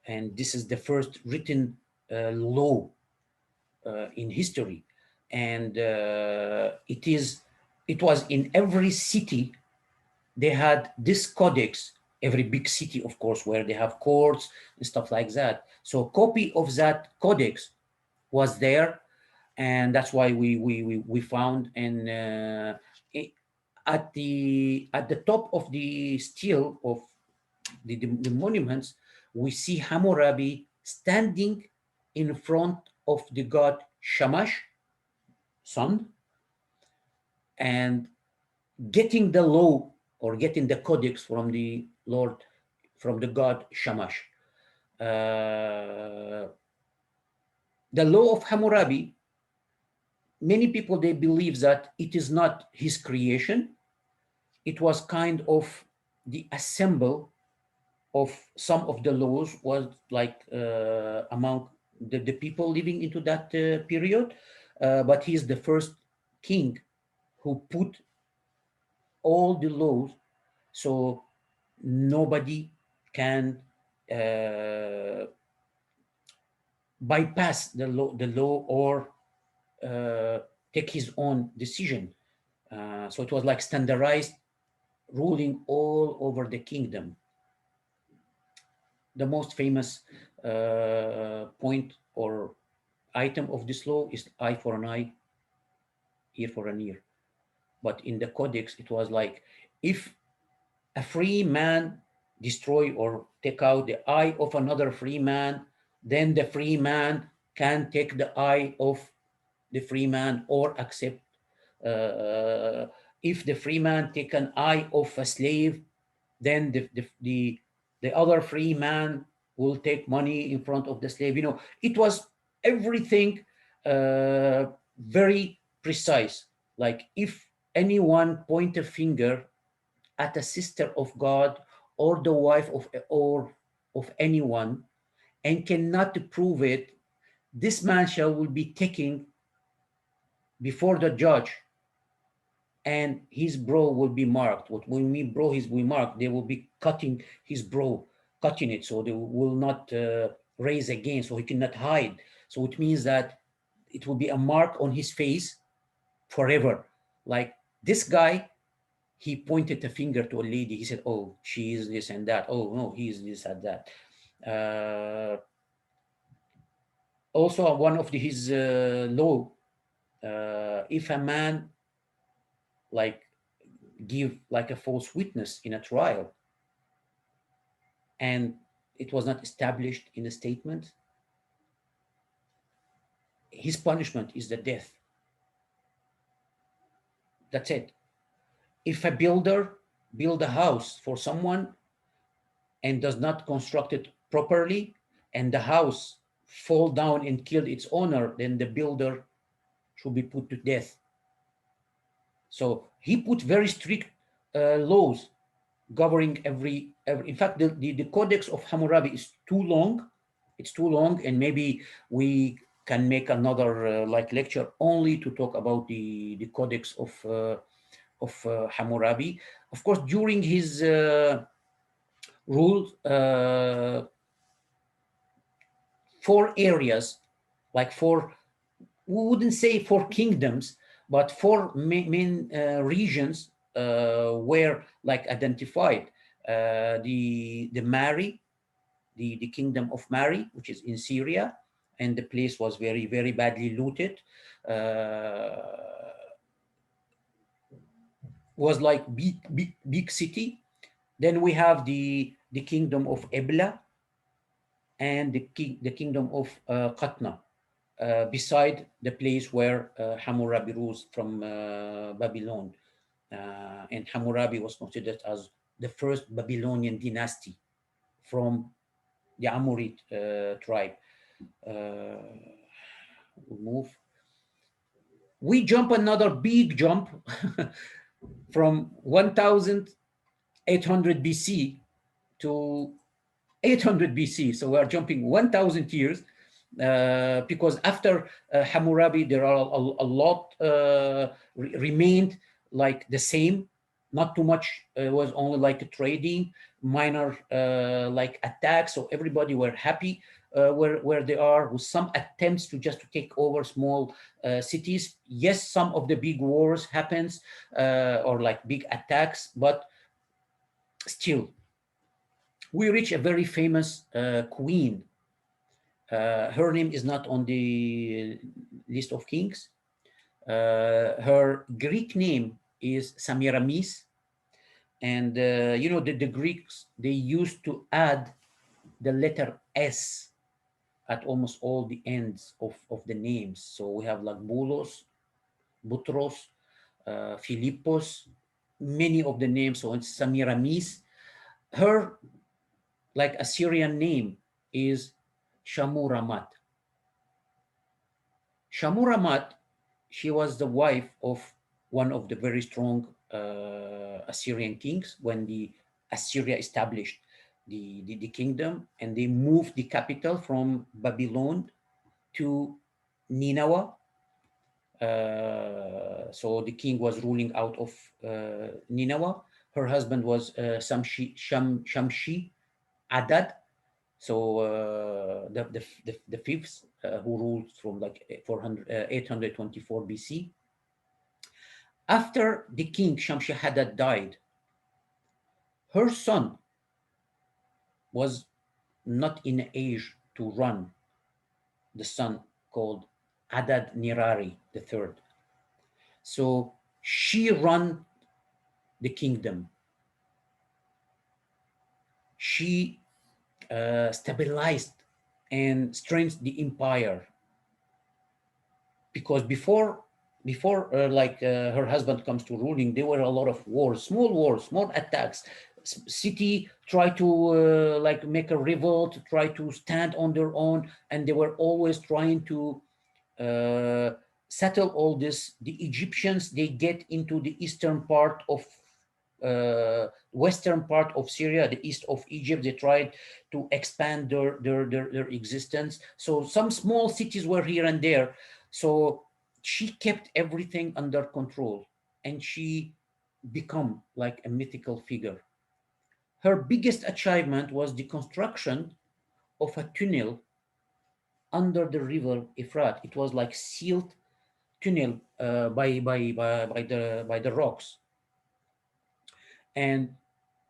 and this is the first written law in history. And it was in every city. They had this codex, every big city, of course, where they have courts and stuff like that. So a copy of that codex was there, and that's why we found. And at the top of the stele of the monuments, we see Hammurabi standing in front of the god Shamash, sun, and getting the law or getting the codex from the god Shamash. The law of Hammurabi, many people, they believe that it is not his creation. It was kind of the assemble of some of the laws was like among the people living into that period, but he's the first king who put all the laws, so nobody can uh, bypass the law or uh, take his own decision. So it was like standardized ruling all over the kingdom. The most famous point or item of this law is eye for an eye, ear for an ear. But in the codex, it was like if a free man destroy or take out the eye of another free man, then the free man can take the eye of the free man or accept. If the free man take an eye of a slave, then the other free man will take money in front of the slave. It was everything very precise. Like if anyone point a finger at a sister of God or the wife of anyone and cannot prove it, this man shall will be taken before the judge, and his brow will be marked. What we mean brow is we mark. They will be cutting his brow, cutting it, so they will not raise again, so he cannot hide. So it means that it will be a mark on his face forever. Like this guy, he pointed a finger to a lady. He said, "Oh, she is this and that. Oh no, he is this and that." Also, one of his law: if a man like give like a false witness in a trial, and it was not established in a statement, his punishment is the death. That's it. If a builder build a house for someone and does not construct it properly, and the house fall down and kill its owner, then the builder should be put to death. So he put very strict laws governing every. In fact, the Codex of Hammurabi is too long. It's too long, and maybe we can make another like lecture only to talk about the Codex of Hammurabi. Of course, during his rule, four areas, like four, we wouldn't say four kingdoms, but four main regions were like identified. The Mari, the kingdom of Mari, which is in Syria, and the place was very, very badly looted. Was like big city. Then we have the kingdom of Ebla and the kingdom of Qatna, beside the place where Hammurabi rules from Babylon. And Hammurabi was considered as the first Babylonian dynasty from the Amorite tribe. We'll move. We jump another big jump from 1800 BC to 800 BC. So we are jumping 1000 years, because after Hammurabi, there are a lot remained like the same. Not too much. It was only like a trading, minor like attacks. So everybody were happy where they are, with some attempts to take over small cities. Yes, some of the big wars happens or like big attacks, but still we reach a very famous queen. Her name is not on the list of kings. Her Greek name is Semiramis. And the Greeks, they used to add the letter S at almost all the ends of the names. So we have like Bulos, Butros, Philippos, many of the names. So it's Semiramis. Her like Assyrian name is Shamuramat. Shamuramat, she was the wife of one of the very strong Assyrian kings when the Assyria established the kingdom, and they moved the capital from Babylon to Nineveh. So the king was ruling out of Nineveh. Her husband was Shamshi Adad. So the fifth, who ruled from like 824 BC. After the king Shamshi Adad died, her son was not in age to run, the son called Adad Nirari the third. So she ran the kingdom. She stabilized and strengthened the empire, because before her husband comes to ruling, there were a lot of wars, small attacks. City try to like make a revolt, try to stand on their own, and they were always trying to uh, settle all this. The Egyptians, they get into the eastern part of western part of Syria, the east of Egypt. They tried to expand their existence. So some small cities were here and there. So she kept everything under control, and she become like a mythical figure. Her biggest achievement was the construction of a tunnel under the river Euphrates. It was like sealed tunnel by the rocks, and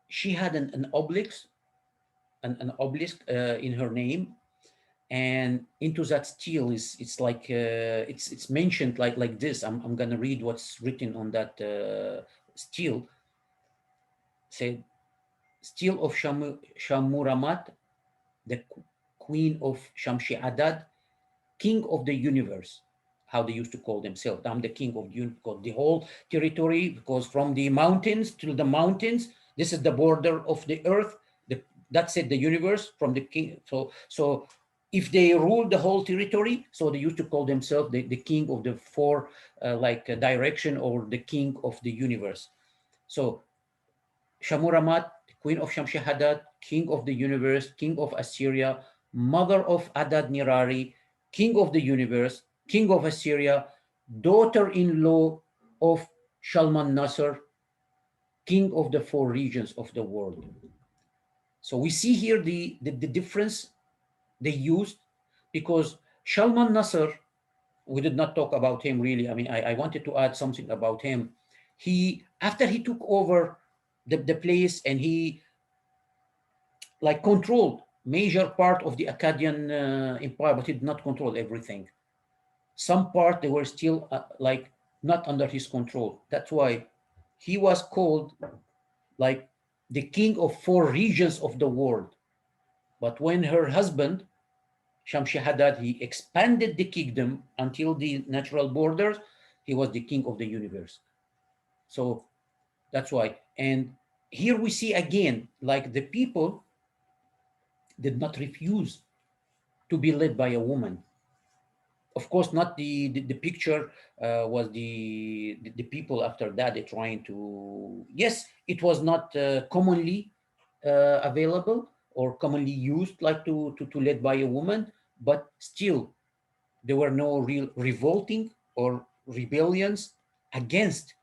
she had an obelisk, an obelisk in her name, and into that stele is it's like it's mentioned like this. I'm gonna read what's written on that stele. Said, stele of Shamuramat, the queen of Shamshi Adad, king of the universe, how they used to call themselves. I'm the king of the whole territory, because from the mountains to the mountains, this is the border of the earth. That's it, the universe from the king. So if they ruled the whole territory, so they used to call themselves the king of the four direction, or the king of the universe. So Shamuramat, queen of Shamshahadad, king of the universe, king of Assyria, mother of Adad Nirari, king of the universe, king of Assyria, daughter-in-law of Shalmaneser, king of the four regions of the world. So we see here the difference they used, because Shalmaneser, we did not talk about him really. I mean, I wanted to add something about him. After he took over the place, and he like controlled major part of the Akkadian empire, but he did not control everything. Some part, they were still like not under his control. That's why he was called like the king of four regions of the world. But when her husband Shamshi Hadad, he expanded the kingdom until the natural borders, he was the king of the universe. So that's why. And here we see again, like the people did not refuse to be led by a woman. Of course, not the picture was the people after that, they're trying to, yes, it was not commonly available or commonly used like to led by a woman, but still there were no real revolting or rebellions against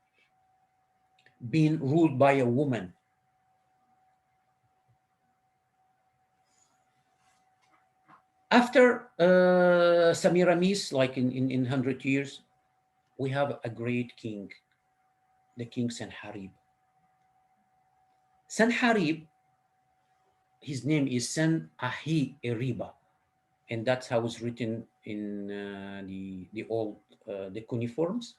being ruled by a woman. After Semiramis, like in 100 years, we have a great king, the king Sennacherib. Sennacherib, his name is Sen-Ahi-Eriba, and that's how it's written in the old the cuneiforms.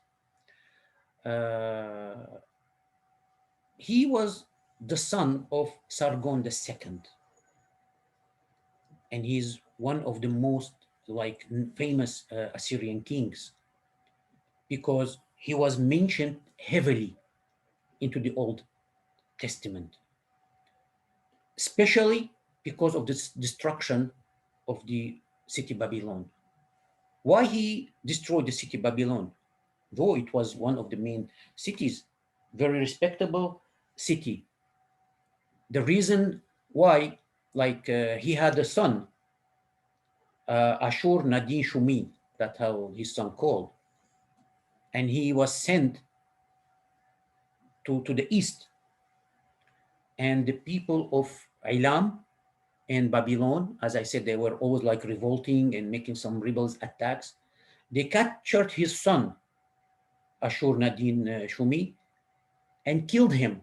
He was the son of Sargon II, and he's one of the most like famous Assyrian kings, because he was mentioned heavily into the Old Testament, especially because of this destruction of the city Babylon. Why he destroyed the city Babylon? Though it was one of the main cities, very respectable city. The reason why, like he had a son, Ashur Nadin Shumi, that's how his son called, and he was sent to the east, and the people of Ilam and Babylon, as I said, they were always like revolting and making some rebels attacks. They captured his son, Ashur Nadin Shumi, and killed him.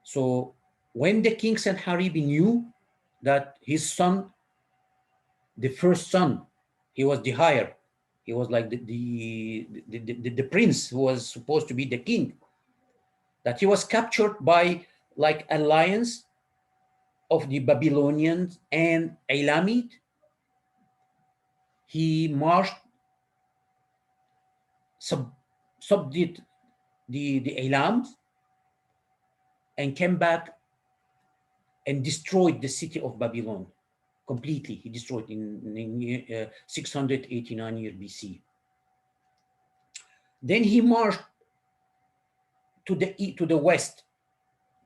So when the king Sennacherib knew that his son, the first son, he was the higher, he was like the prince who was supposed to be the king, that he was captured by like alliance of the Babylonians and Elamite. He marched, subdued the Elams, and came back and destroyed the city of Babylon completely. He destroyed in 689 year BC. Then he marched to the west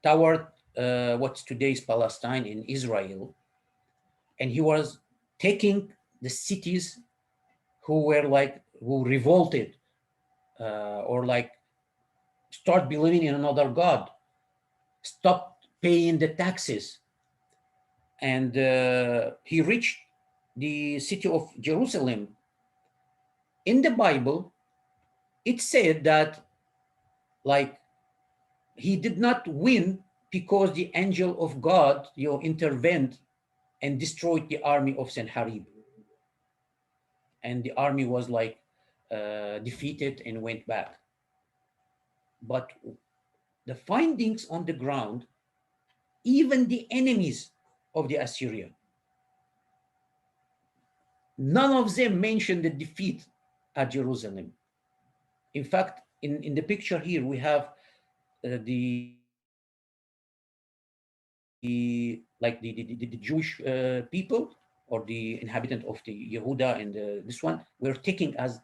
toward what's today's Palestine and Israel, and he was taking the cities who revolted or like start believing in another god, stopped paying the taxes, and he reached the city of Jerusalem. In the Bible, it said that like he did not win because the angel of God, intervened and destroyed the army of Sennacherib, and the army was like defeated and went back. But the findings on the ground, even the enemies of the Assyrian, none of them mentioned the defeat at Jerusalem. In fact, in the picture here, we have the Jewish people or the inhabitant of the Yehuda and this one were taken as,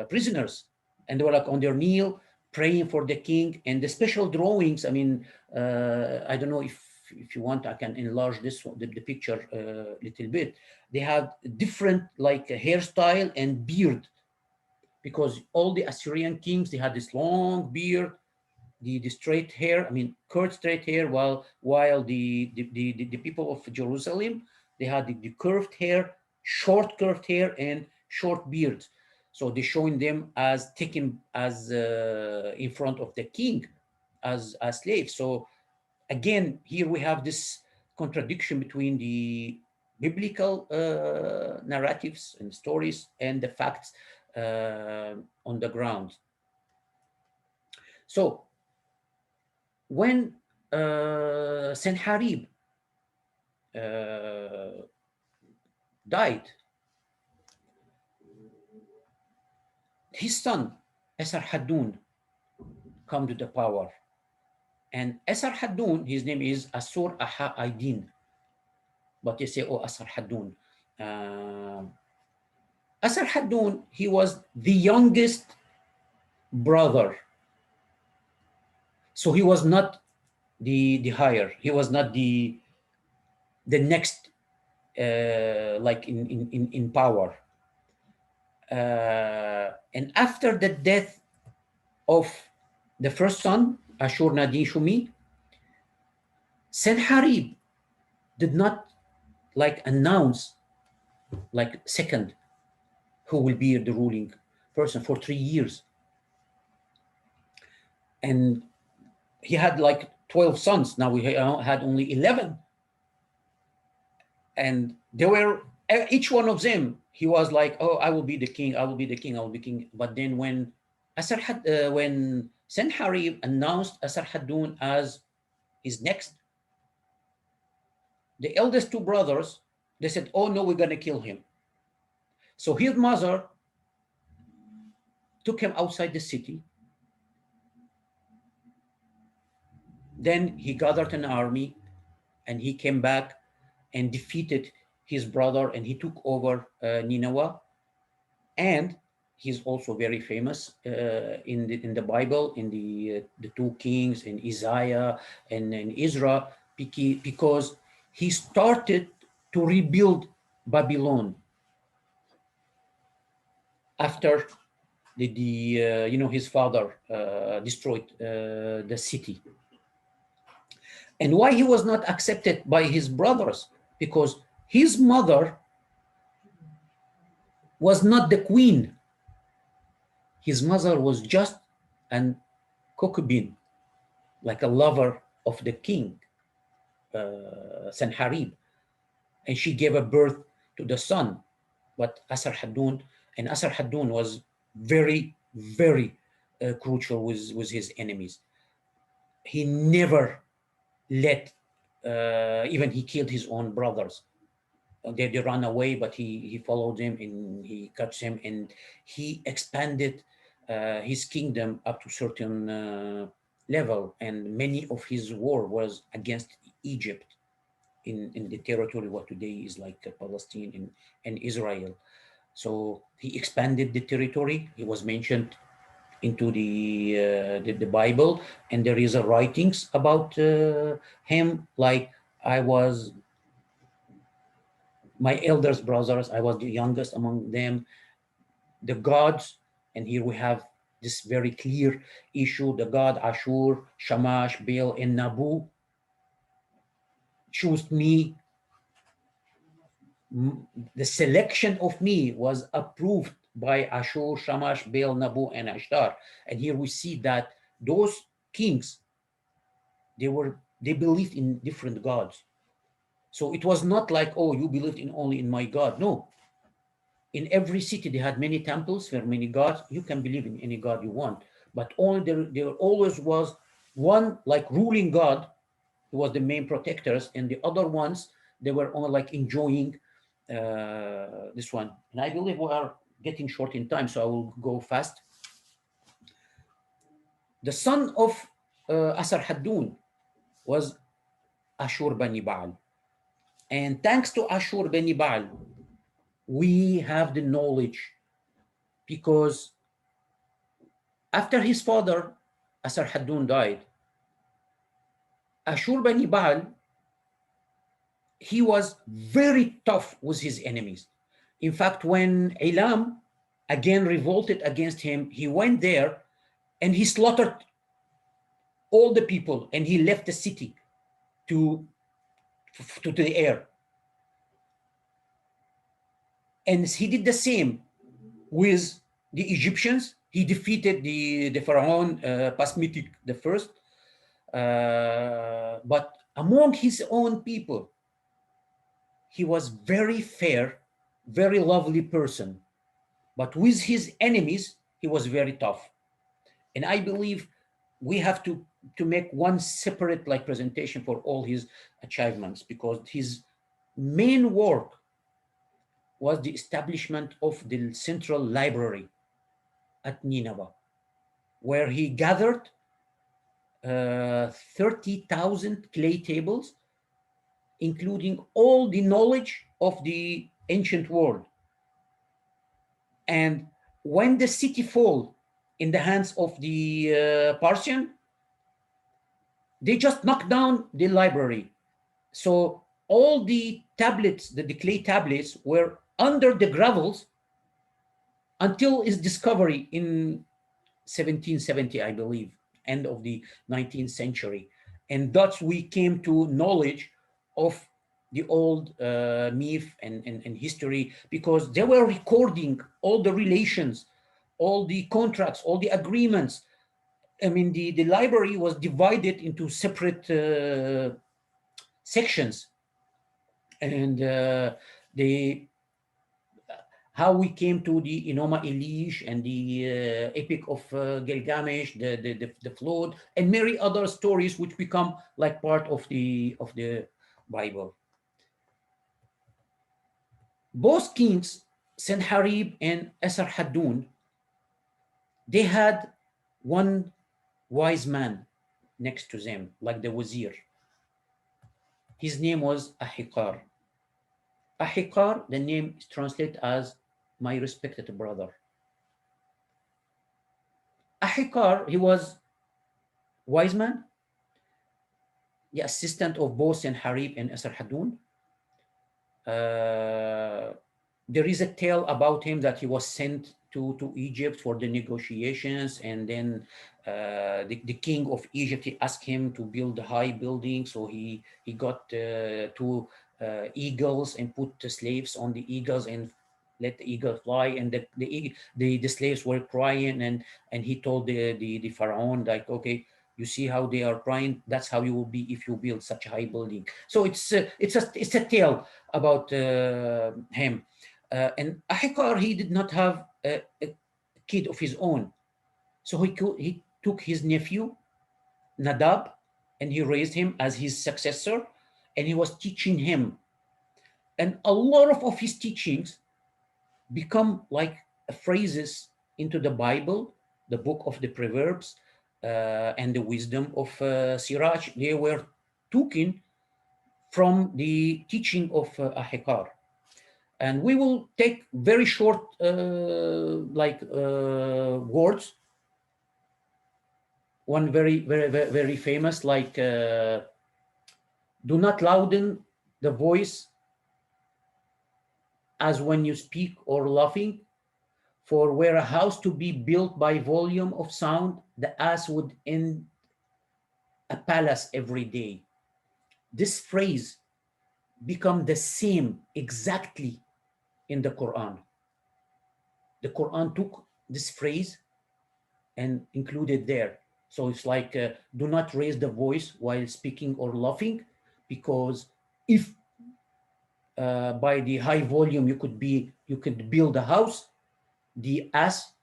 prisoners, and they were like on their knee praying for the king, and the special drawings. I mean, I don't know if you want, I can enlarge this one, the picture a little bit. They have different like hairstyle and beard, because all the Assyrian kings, they had this long beard, the straight hair, I mean, curved straight hair, while the people of Jerusalem, they had the curved hair, short curved hair, and short beards. So they're showing them as taken as in front of the king as slaves. So again, here we have this contradiction between the biblical narratives and stories and the facts on the ground. So when Sennacherib died, his son Esarhaddon come to the power, and Esarhaddon, his name is Asur Aha Aydin, but they say, oh, Esarhaddon. Esarhaddon, he was the youngest brother, so he was not the higher, he was not the next like in power. And after the death of the first son, Ashur Nadin Shumi, Sennacherib did not like announce like second who will be the ruling person for 3 years. And he had like 12 sons. Now we had only 11. And they were, each one of them, he was like, oh, I will be the king, I will be the king, I will be king. But then when when Sennacherib announced Esarhaddon as his next, the eldest two brothers, they said, oh no, we're gonna kill him. So his mother took him outside the city. Then he gathered an army and he came back and defeated his brother, and he took over Nineveh. And he's also very famous in the Bible, in the two kings, in Isaiah and in Ezra, because he started to rebuild Babylon after his father destroyed the city. And why he was not accepted by his brothers? Because his mother was not the queen. His mother was just an concubine, like a lover of the king, Sanharib. And she gave a birth to the son, but Asar Haddon was very, very crucial with his enemies. He never let, even he killed his own brothers. They ran away, but he followed them and he catch them, and he expanded his kingdom up to certain level. And many of his war was against Egypt in the territory what today is like Palestine and Israel. So he expanded the territory. He was mentioned into the Bible, and there is a writings about him, like I was my eldest brothers, I was the youngest among them. The gods, and here we have this very clear issue: the god Ashur, Shamash, Baal, and Nabu chose me. The selection of me was approved by Ashur, Shamash, Baal, Nabu, and Ashtar. And here we see that those kings, they believed in different gods. So it was not like, oh, you believed in only in my God. No. In every city, they had many temples for many gods. You can believe in any god you want, but only there always was one like ruling god who was the main protectors, and the other ones, they were only like enjoying this one. And I believe we are getting short in time, so I will go fast. The son of Asar-Haddon was Ashurbanibal. And thanks to Ashurbanibal, we have the knowledge, because after his father, Asar-Haddon, died, Ashurbanibal, he was very tough with his enemies. In fact, when Elam again revolted against him, he went there and he slaughtered all the people, and he left the city to the air. And he did the same with the Egyptians. He defeated the pharaoh Pasmitic the first, but among his own people, he was very fair, very lovely person. But with his enemies, he was very tough. And I believe we have to make one separate like presentation for all his achievements, because his main work was the establishment of the central library at Nineveh, where he gathered 30,000 clay tables, including all the knowledge of the ancient world. And when the city fell in the hands of the Persian, they just knocked down the library. So all the tablets, the clay tablets, were under the gravels until its discovery in 1770, I believe, end of the 19th century. And thus we came to knowledge of the old myth and history, because they were recording all the relations, all the contracts, all the agreements. I mean, the library was divided into separate sections. And how we came to the Enoma Elish and the Epic of Gilgamesh, the flood, and many other stories which become like part of the Bible. Both kings, Sennacherib and Esarhaddon, they had one wise man next to them, like the wazir. His name was Ahikar. Ahikar, the name is translated as my respected brother. Ahikar, he was wise man, the assistant of both Sennacherib and Esarhaddon. There is a tale about him that he was sent to Egypt for the negotiations, and then the king of Egypt, he asked him to build a high building, so he got two eagles and put the slaves on the eagles and let the eagle fly, and the slaves were crying, and he told the pharaoh, like, okay, you see how they are crying, that's how you will be if you build such a high building. So it's a tale about him. And Ahikar, he did not have a kid of his own, so he took his nephew Nadab, and he raised him as his successor, and he was teaching him, and a lot of his teachings become like phrases into the Bible, the book of the Proverbs, and the wisdom of Siraj. They were taken from the teaching of Ahikar. And we will take very short words. One very famous, like, do not louden the voice as when you speak or laughing, for were a house to be built by volume of sound, the ass would end a palace every day. This phrase become the same exactly in the Quran. The Quran took this phrase and included there. So it's like, do not raise the voice while speaking or laughing, because if by the high volume you could build a house, the ass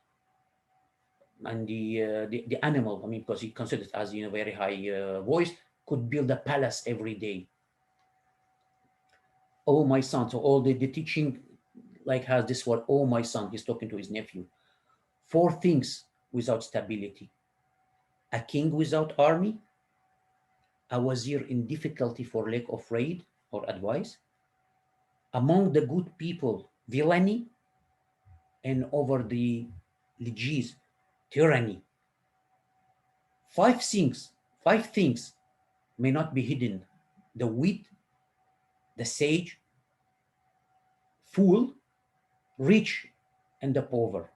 and the animal, I mean, because he considers as very high voice, could build a palace every day. Oh my son. So all the teaching like has this word, oh my son. He's talking to his nephew. 4 things without stability: a king without army, a wazir in difficulty for lack of raid or advice, among the good people villainy, and over the leges tyranny. 5 things may not be hidden: the wit, the sage, fool, rich, and the poor.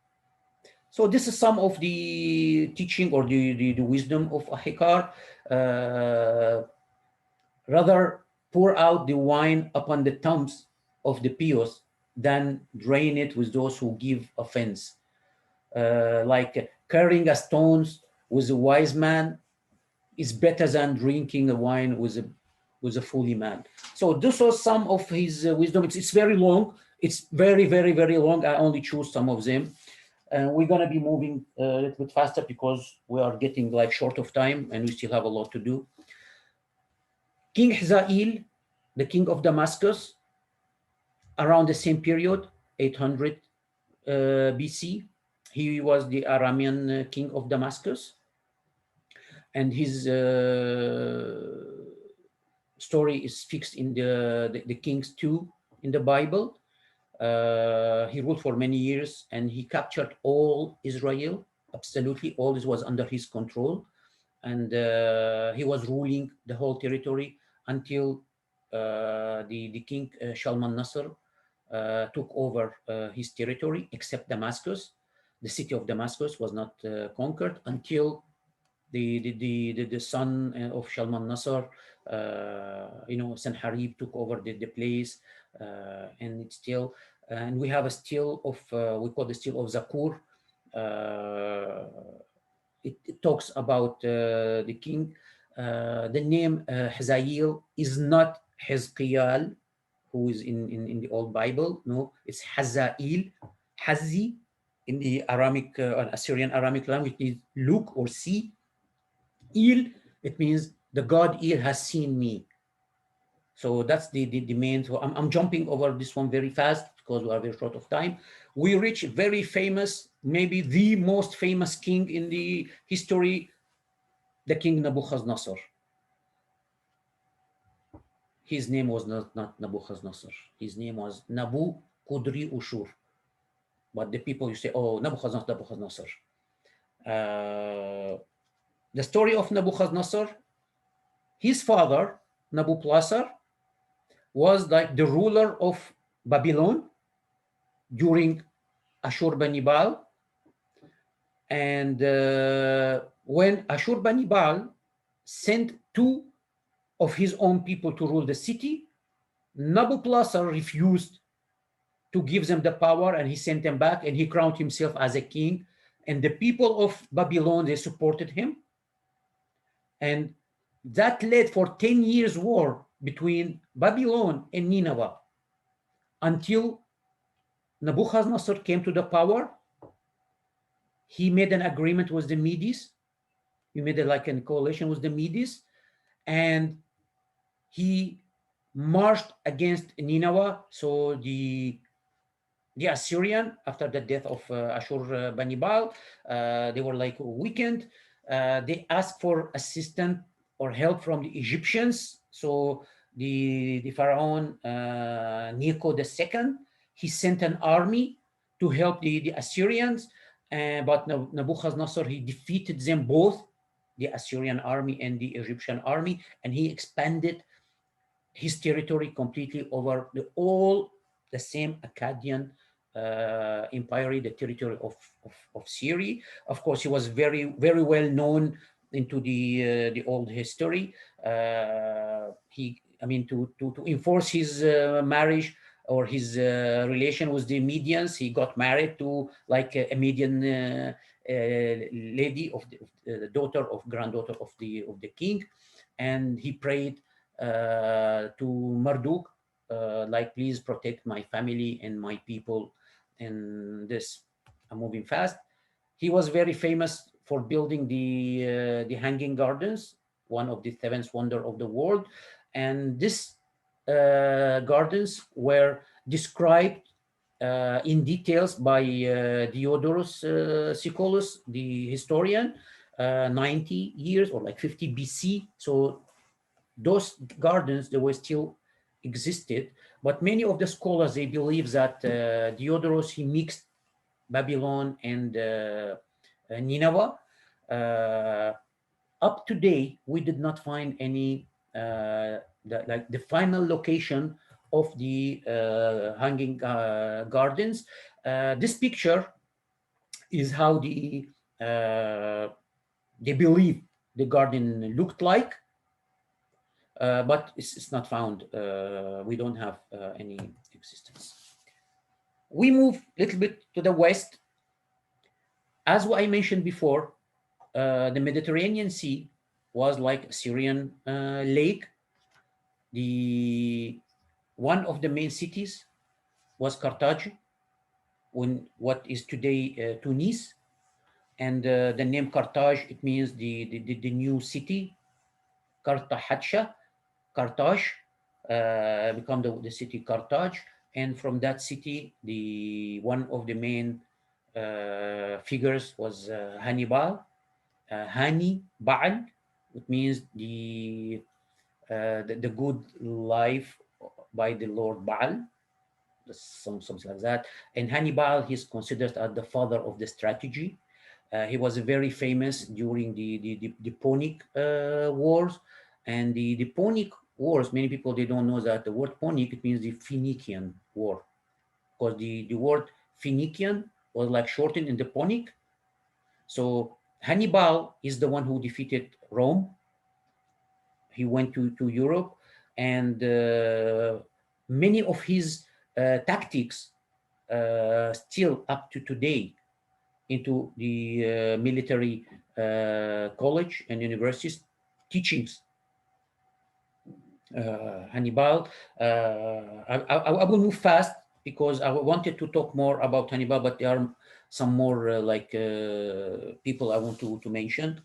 So this is some of the teaching or the wisdom of Ahikar. Rather pour out the wine upon the tombs of the pious than drain it with those who give offense. Like carrying a stones with a wise man is better than drinking a wine with a foolish man. So this was some of his wisdom. It's very long. It's very long. I only choose some of them. And we're going to be moving a little bit faster because we are getting like short of time and we still have a lot to do. King Hazael, the king of Damascus, around the same period, 800 BC, he was the Aramian king of Damascus. And his story is fixed in the Kings 2 in the Bible. He ruled for many years and he captured all Israel. Absolutely all this was under his control. And he was ruling the whole territory until the king Shalman Nasr took over his territory, except Damascus. The city of Damascus was not conquered until the son of Shalman Nasr, Sennacherib took over the place, and it's still, and we have a still of, we call the still of Zakur. It talks about the king. The name Hazael is not Hezqiel, who is in the old Bible. No, it's Hazael, Hazi, in the Aramic, Assyrian Aramic language, is look or see. Il, it means the god Il has seen me. So that's the main. So I'm jumping over this one very fast because we are very short of time. We reach very famous, maybe the most famous king in the history, the king Nebuchadnezzar. His name was not Nebuchadnezzar. His name was Nabu Kudri Ushur. But the people, you say, oh, Nebuchadnezzar. The story of Nebuchadnezzar, his father, Nabopolassar, was like the ruler of Babylon during Ashurbanibal. And when Ashurbanibal sent two of his own people to rule the city, Nabopolassar refused to give them the power, and he sent them back, and he crowned himself as a king. And the people of Babylon, they supported him. And that led for 10 years war between Babylon and Nineveh until Nebuchadnezzar came to the power. He made an agreement with the Medes. He made like a coalition with the Medes, and he marched against Nineveh. So the Assyrian, after the death of Ashurbanibal, they were like weakened. They asked for assistance or help from the Egyptians. So the pharaoh Necho II, he sent an army to help the Assyrians, but Nebuchadnezzar, he defeated them both, the Assyrian army and the Egyptian army, and he expanded his territory completely over all the same Akkadian empire, the territory of Syria. Of course, he was very, very well known into the old history. To enforce his marriage or his relation with the Medians, he got married to like a Median lady of the daughter of granddaughter of the king, and he prayed to Marduk, like, please protect my family and my people. And this, I'm moving fast. He was very famous for building the Hanging Gardens, one of the seventh wonder of the world. And these gardens were described in details by Diodorus Siculus, the historian, 90 years or like 50 BC. So those gardens, they were still existed, but many of the scholars, they believe that Diodorus, he mixed Babylon and Nineveh. Up to date, we did not find any the final location of the Hanging Gardens. This picture is how they believe the garden looked like. But it's not found. We don't have any existence. We move a little bit to the west. As I mentioned before, the Mediterranean Sea was like Syrian lake. One of the main cities was Carthage, what is today Tunis. And the name Carthage, it means the new city. Carthage become the city Carthage, and from that city, one of the main figures was Hannibal. Hannibal, it means the good life by the Lord Baal, something like that. And Hannibal, he's considered as the father of the strategy. He was very famous during the Punic Wars. And the Punic Wars, many people, they don't know that the word Punic, it means the Phoenician War, because the word Phoenician was like shortened in the Punic. So Hannibal is the one who defeated Rome. He went to Europe, and many of his tactics still up to today into the military college and universities teachings. Hannibal, I will move fast because I wanted to talk more about Hannibal, but there are some more people I want to mention.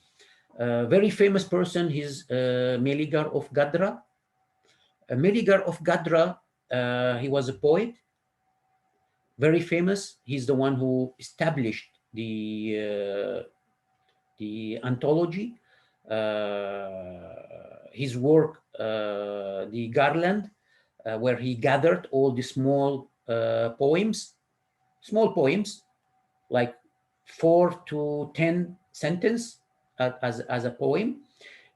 Very famous person is Meligar of Gadra. Meligar of Gadra, he was a poet, very famous. He's the one who established the anthology. His work, the Garland, where he gathered all the small poems like 4 to 10 sentence as a poem.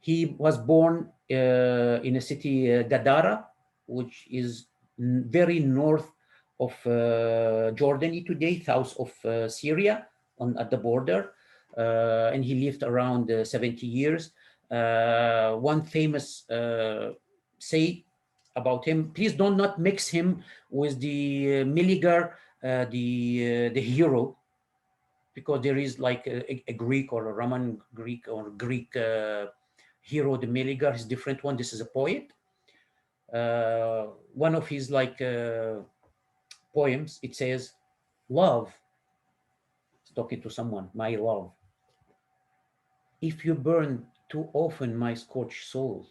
He was born in a city, Gadara, which is very north of Jordan today, south of Syria, at the border. And he lived around 70 years. One famous say about him, please do not mix him with the Meligar, the hero, because there is like a Greek or a Roman Greek or Greek hero. The Meligar is different one. This is a poet. One of his like poems, it says, love, it's talking to someone, my love, if you burn too often my scorched soul,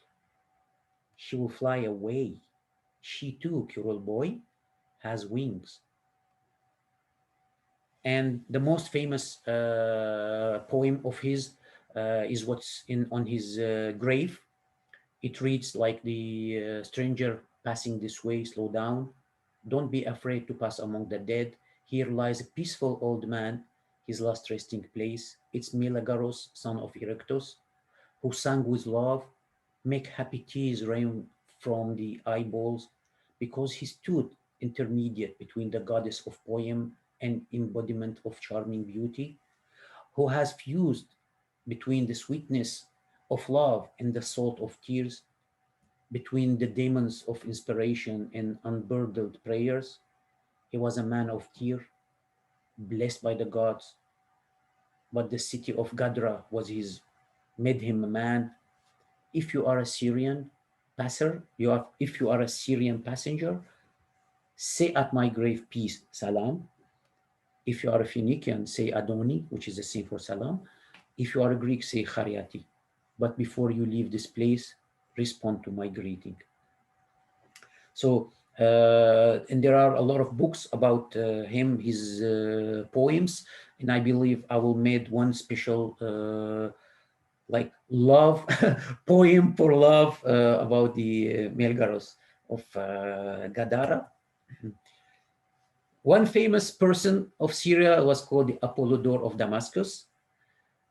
she will fly away. She too, cruel boy, has wings. And the most famous poem of his is what's on his grave. It reads like the stranger passing this way, slow down. Don't be afraid to pass among the dead. Here lies a peaceful old man, his last resting place. It's Meligaros, son of Erectus, who sang with love, make happy tears rain from the eyeballs, because he stood intermediate between the goddess of poem and embodiment of charming beauty, who has fused between the sweetness of love and the salt of tears, between the demons of inspiration and unburdened prayers. He was a man of tear, blessed by the gods, but the city of Gadra was his, made him a man. If you are a Syrian passer, if you are a Syrian passenger, say at my grave peace, salam. If you are a Phoenician, say Adoni, which is the same for salam. If you are a Greek, say Chariati. But before you leave this place, respond to my greeting. So, and there are a lot of books about him, his poems, and I believe I will make one special like love poem for love about the Melgaros of Gadara. One famous person of Syria was called the Apollodor of Damascus.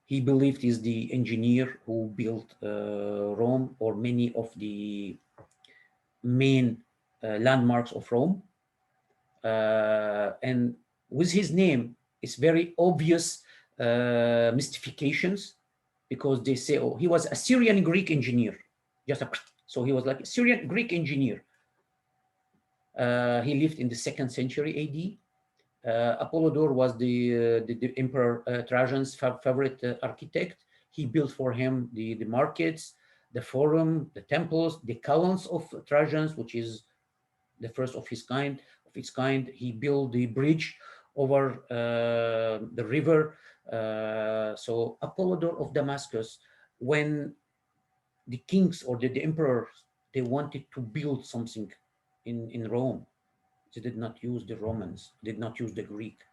He believed he's the engineer who built Rome, or many of the main landmarks of Rome. And with his name, it's very obvious mystifications, because they say, oh, he was a Syrian Greek engineer. So he was like a Syrian Greek engineer. He lived in the 2nd century AD. Apollodor was the Emperor Trajan's favorite architect. He built for him the markets, the forum, the temples, the columns of Trajan's, which is the first of its kind. He built the bridge over the river. So Apollodor of Damascus, when the kings or the emperors, they wanted to build something in Rome, they did not use the Romans, did not use the Greek.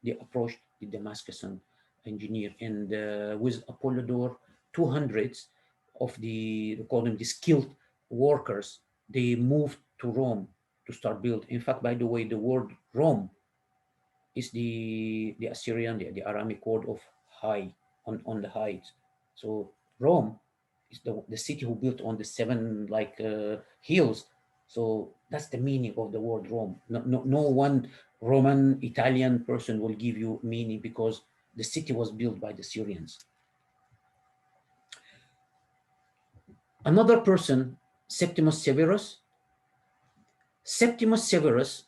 They approached the Damascusan engineer, and with Apollodor, 200s of they call them the skilled workers, they moved to Rome to start build. In fact, by the way, the word Rome is the Assyrian, the Aramic word of high, on the heights. So Rome is the city who built on the 7 like hills. So that's the meaning of the word Rome. No one Roman Italian person will give you meaning, because the city was built by the Syrians. Another person, Septimus Severus. Septimus Severus,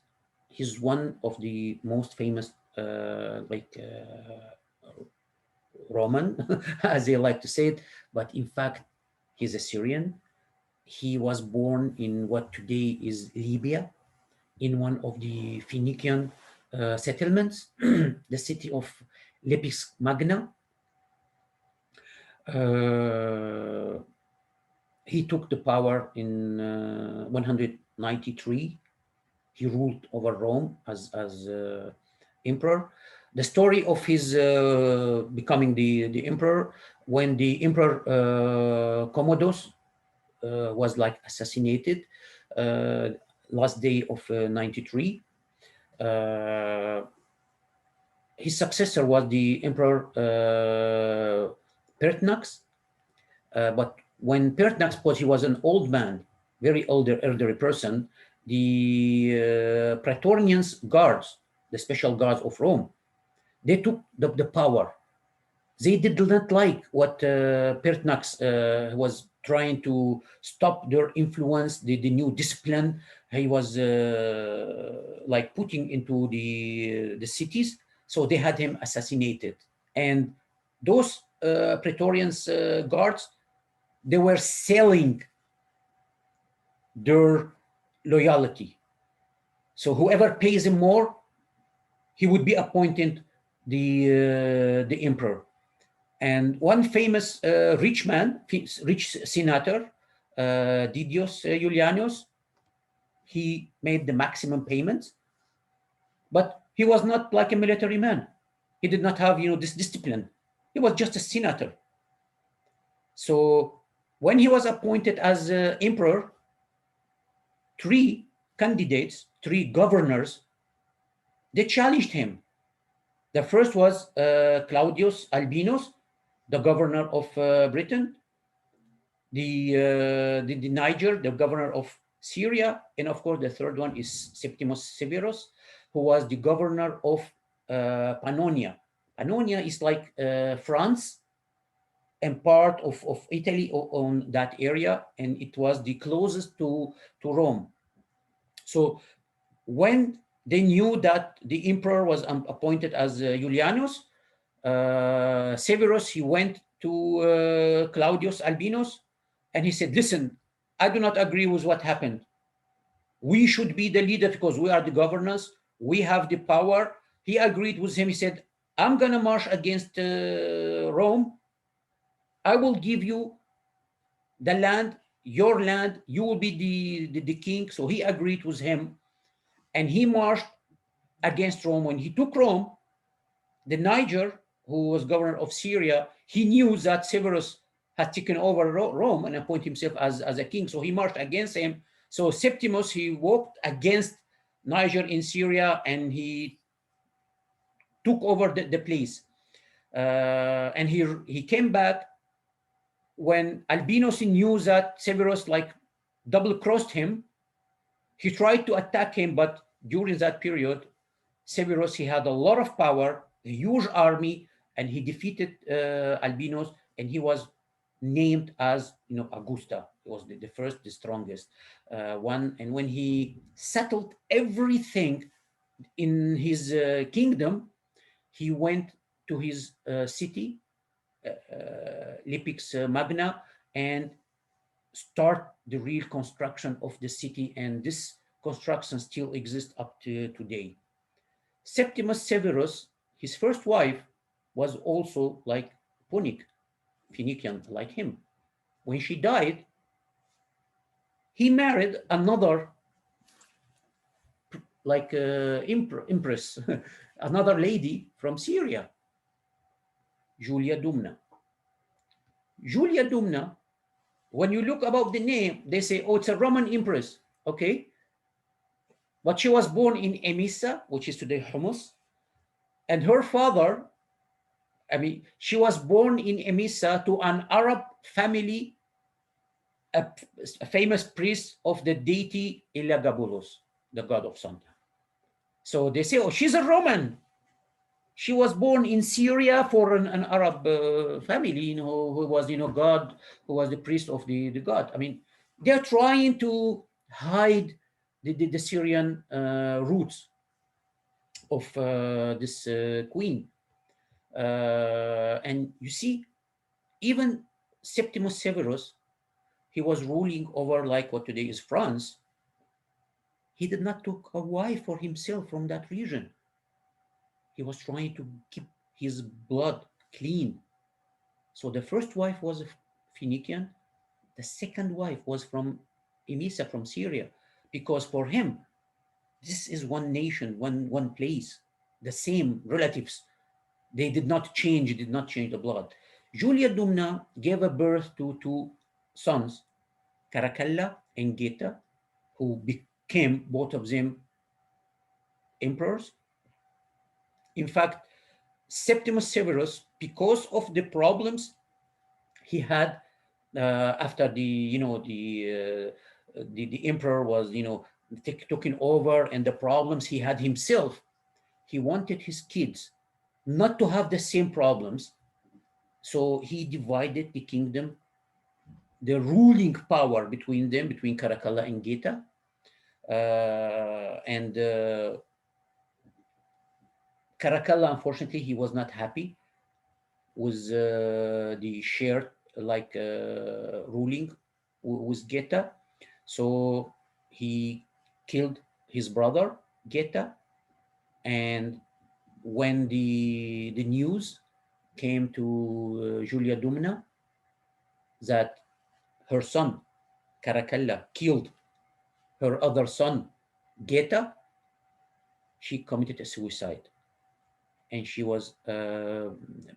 he's one of the most famous Roman, as they like to say it, but in fact, he's a Syrian. He was born in what today is Libya, in one of the Phoenician settlements, the city of Lepis Magna. He took the power in 193. He ruled over Rome as emperor. The story of his becoming the emperor, when the emperor Commodus was like assassinated last day of 93. his successor was the Emperor Pertinax. But when Pertinax, because he was an old man, very elderly person, the Praetorians guards, the special guards of Rome, they took the power. They did not like what Pertinax was trying to stop their influence, the new discipline he was like putting into the cities. So they had him assassinated. And those Praetorians guards, they were selling their loyalty. So whoever pays him more, he would be appointed the emperor. And one famous rich man, rich senator, Didius Iulianus, he made the maximum payments, but he was not like a military man. He did not have, this discipline. He was just a senator. So when he was appointed as emperor, three candidates, three governors, they challenged him. The first was Claudius Albinus, the governor of Britain, the Niger, the governor of Syria, and of course the third one is Septimus Severus, who was the governor of Pannonia. Pannonia is like France and part of Italy on that area, and it was the closest to Rome. So when they knew that the emperor was appointed as Julianus, Severus, he went to Claudius Albinus, and he said, listen, I do not agree with what happened. We should be the leader because we are the governors. We have the power. He agreed with him. He said, I'm going to march against Rome. I will give you the land, your land. You will be the king. So he agreed with him. And he marched against Rome. When he took Rome, the Niger, who was governor of Syria, he knew that Severus had taken over Rome and appointed himself as a king. So he marched against him. So Septimus, he walked against Niger in Syria, and he took over the place. And he came back when Albinus knew that Severus like double-crossed him. He tried to attack him, but during that period, Severus, he had a lot of power, a huge army, and he defeated Albinus, and he was named as Augusta. He was the first, the strongest one. And when he settled everything in his kingdom, he went to his city, Lipix Magna, and start the real construction of the city. And this construction still exists up to today. Septimus Severus, his first wife, was also like Punic, Phoenician, like him. When she died, he married another like empress, another lady from Syria, Julia Dumna. Julia Dumna, when you look about the name, they say, oh, it's a Roman empress, okay? But she was born in Emissa, which is today Homs, and her father, she was born in Emissa to an Arab family, a famous priest of the deity Elagabalus, the god of Santa. So they say, oh, she's a Roman. She was born in Syria for an Arab family, who was, God, who was the priest of the god. They're trying to hide the Syrian roots of this queen. And you see, even Septimus Severus, he was ruling over like what today is France. He did not take a wife for himself from that region. He was trying to keep his blood clean. So the first wife was a Phoenician. The second wife was from Emissa, from Syria, because for him, this is one nation, one place, the same relatives. They did not change the blood. Julia Dumna gave a birth to two sons, Caracalla and Geta, who became both of them emperors. In fact, Septimus Severus, because of the problems he had after the emperor was taking over, and the problems he had himself, he wanted his kids not to have the same problems. So he divided the kingdom, the ruling power between them, between Caracalla and Geta. And Caracalla, unfortunately, he was not happy with the shared ruling with Geta. So he killed his brother Geta, and when the news came to Julia Dumna that her son Caracalla killed her other son Geta, she committed a suicide, and she was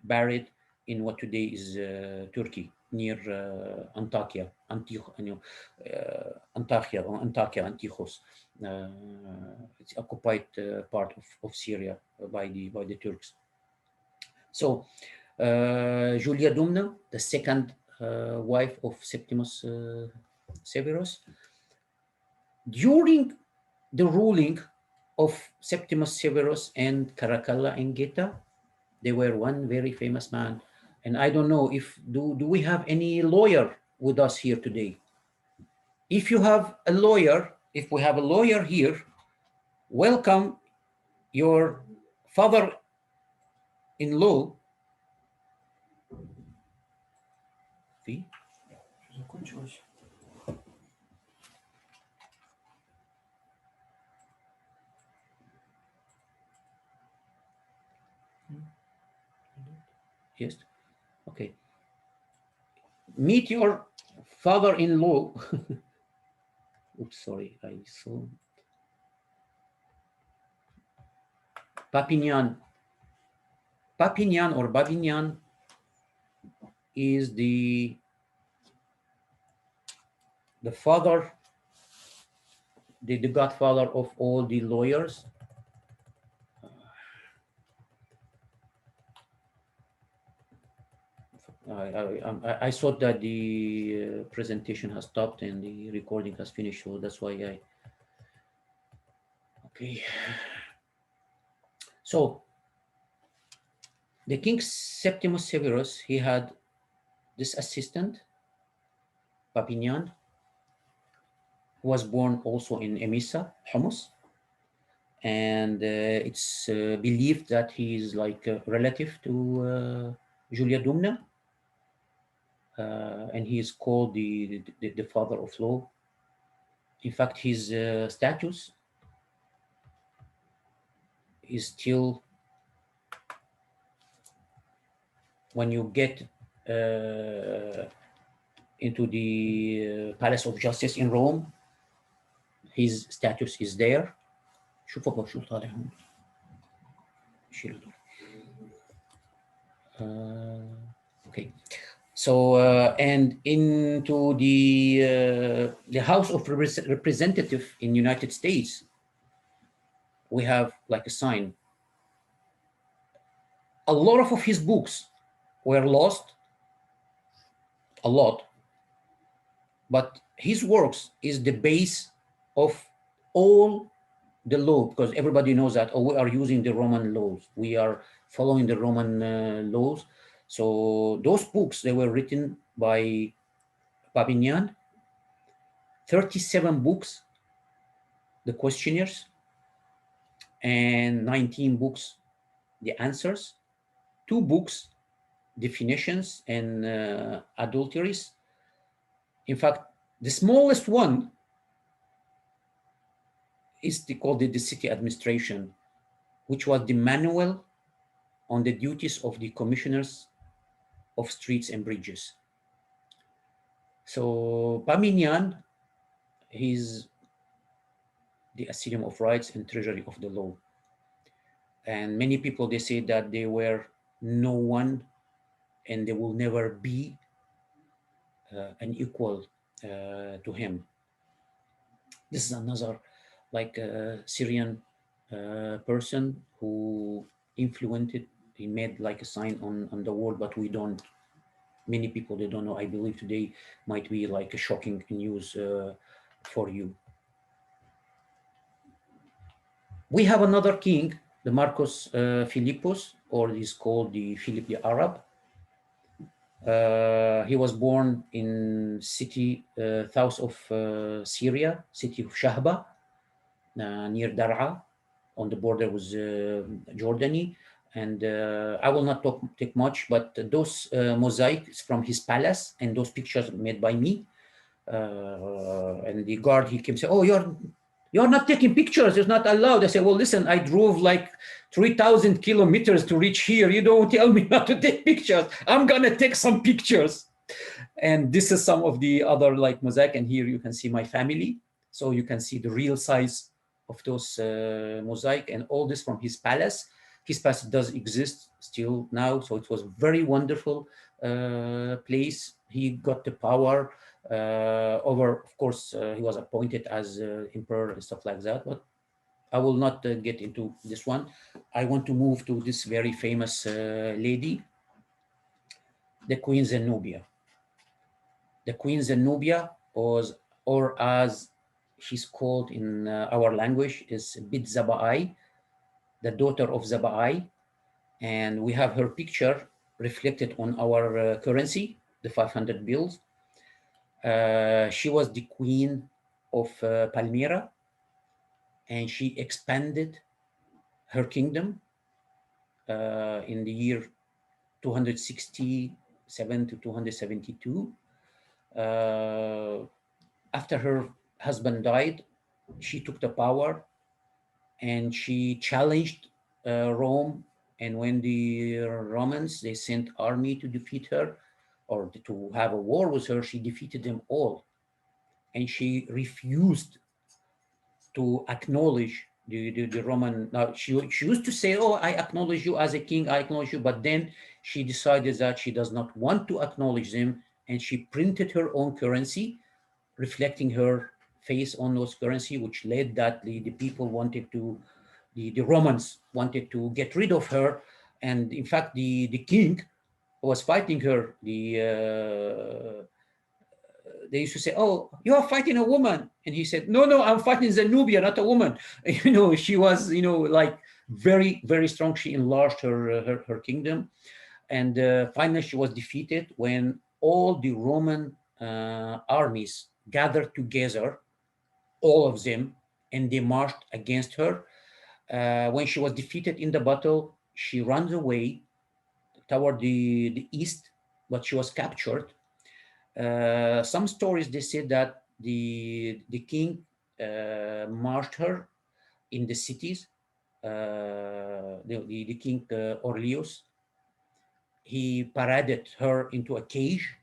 buried in what today is Turkey, near Antakya, Antakya or Antakya, Antichos. It's occupied part of Syria by the Turks. So Julia Dumna, the second wife of Septimus Severus, during the ruling of Septimus Severus and Caracalla and Geta, they were one very famous man. And I don't know if do we have any lawyer with us here today? If you have a lawyer, if we have a lawyer here, welcome your father-in-law. Yes. Okay. Meet your father-in-law. Oops, sorry, I saw Papignan. Papignan or Babignan is the father, the godfather of all the lawyers. I thought that the presentation has stopped and the recording has finished, so that's why okay. So the King Septimus Severus, he had this assistant, Papignan, who was born also in Emissa, Homs, and it's believed that he is like a relative to Julia Dumna, and he is called the father of law. In fact, his status is still, when you get into the Palace of Justice in Rome, his status is there. Okay. So and into the House of Representative in United States, we have like a sign. A lot of his books were lost, a lot, but his works is the base of all the law, because everybody knows that we are using the Roman laws, we are following the Roman laws. So those books, they were written by Papignan, 37 books, the questionnaires, and 19 books, the answers, 2 books, definitions and adulteries. In fact, the smallest one is called the city administration, which was the manual on the duties of the commissioners of streets and bridges. So Papignan, he's the Asylum of Rights and Treasury of the Law. And many people, they say that they were no one and they will never be an equal to him. This is another like Syrian person who influenced He made like a sign on the wall, but we don't. Many people they don't know. I believe today might be like a shocking news for you. We have another king, the Marcus Philippus, or he's called the Philippian Arab. He was born in city south of Syria, city of Shahba, near Dar'a, on the border with Jordany. And I will not take much, but those mosaics from his palace and those pictures made by me. And the guard, he came say, "Oh, you're not taking pictures. It's not allowed." I said, "Well, listen, I drove like 3,000 kilometers to reach here. You don't tell me not to take pictures. I'm gonna take some pictures." And this is some of the other like mosaic. And here you can see my family. So you can see the real size of those mosaic, and all this from his palace. His palace does exist still now. So it was very wonderful place. He got the power over, of course, he was appointed as emperor and stuff like that. But I will not get into this one. I want to move to this very famous lady, the Queen Zenubia. The Queen Zenubia was, or as she's called in our language, is Bit Zabai, the daughter of Zabai. And we have her picture reflected on our currency, the 500 bills. She was the queen of Palmyra, and she expanded her kingdom in the year 267 to 272. After her husband died, she took the power and she challenged Rome. And when the Romans, they sent army to defeat her or to have a war with her, she defeated them all. And she refused to acknowledge the Roman. Now, she used to say, "Oh, I acknowledge you as a king, I acknowledge you." But then she decided that she does not want to acknowledge them. And she printed her own currency, reflecting her face on those currency, which led that the people wanted to, the Romans wanted to get rid of her. And in fact, the king was fighting her. They used to say, "Oh, you are fighting a woman," and he said, "No, no, I'm fighting Zenubia, not a woman." She was, like very, very strong. She enlarged her kingdom, and finally she was defeated when all the Roman armies gathered together, all of them, and they marched against her. When she was defeated in the battle, she runs away toward the east, but she was captured. Some stories they say that the king marched her in the cities. The king Orleos, he paraded her into a cage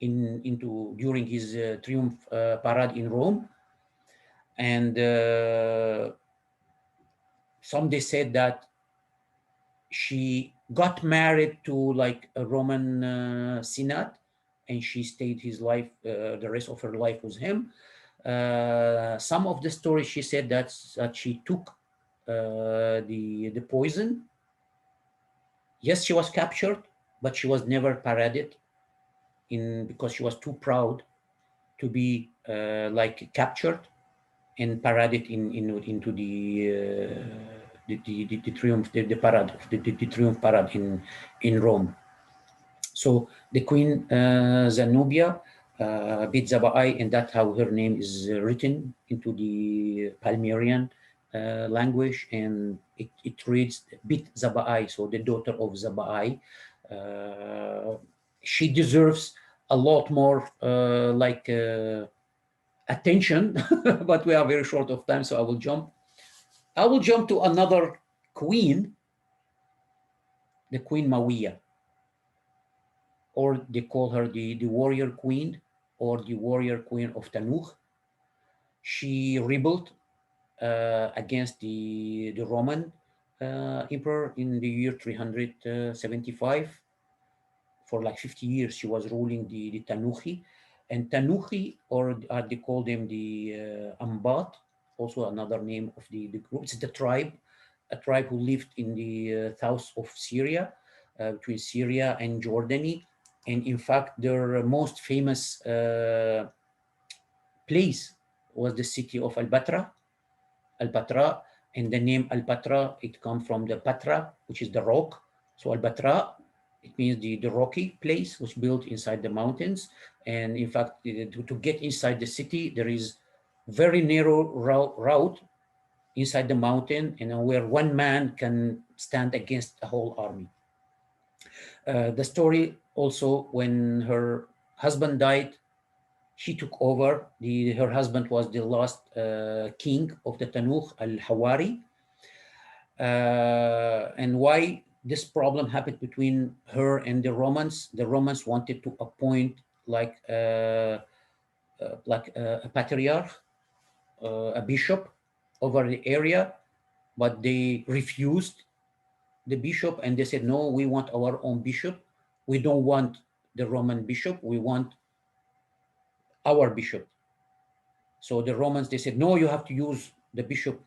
into during his triumph parade in Rome. And some they said that she got married to like a Roman senate, and she stayed his life, the rest of her life with him. Some of the stories she said that she took the poison. Yes, she was captured, but she was never paraded because she was too proud to be like captured and paraded into the triumph, the parade, the triumph parade in Rome. So the Queen Zenubia, Bit Zabai, and that's how her name is written into the Palmyrian language, and it reads Bit Zabai, so the daughter of Zabai. She deserves a lot more attention, but we are very short of time, so I will jump. I will jump to another queen, the Queen Mawiya, or they call her the warrior queen or the warrior queen of Tanuch. She rebelled against the Roman emperor in the year 375. For like 50 years, she was ruling the Tanuchi. And Tanuchi, or they call them the Ambat, also another name of the group. It's the tribe, a tribe who lived in the south of Syria. between Syria and Jordany. And in fact, their most famous place was the city of Al-Batra. Al-Batra, and the name Al-Batra, it comes from the Patra, which is the rock. So Al-Batra, it means the rocky place was built inside the mountains. And in fact, to get inside the city, there is very narrow route inside the mountain, and where one man can stand against a whole army. The story also, when her husband died, she took over. Her husband was the last king of the Tanukh, al-Hawari. And why this problem happened between her and the Romans? The Romans wanted to appoint a patriarch, a bishop over the area, but they refused the bishop, and they said, no, we want our own bishop. We don't want the Roman bishop. We want our bishop. So the Romans, they said, no, you have to use the bishop.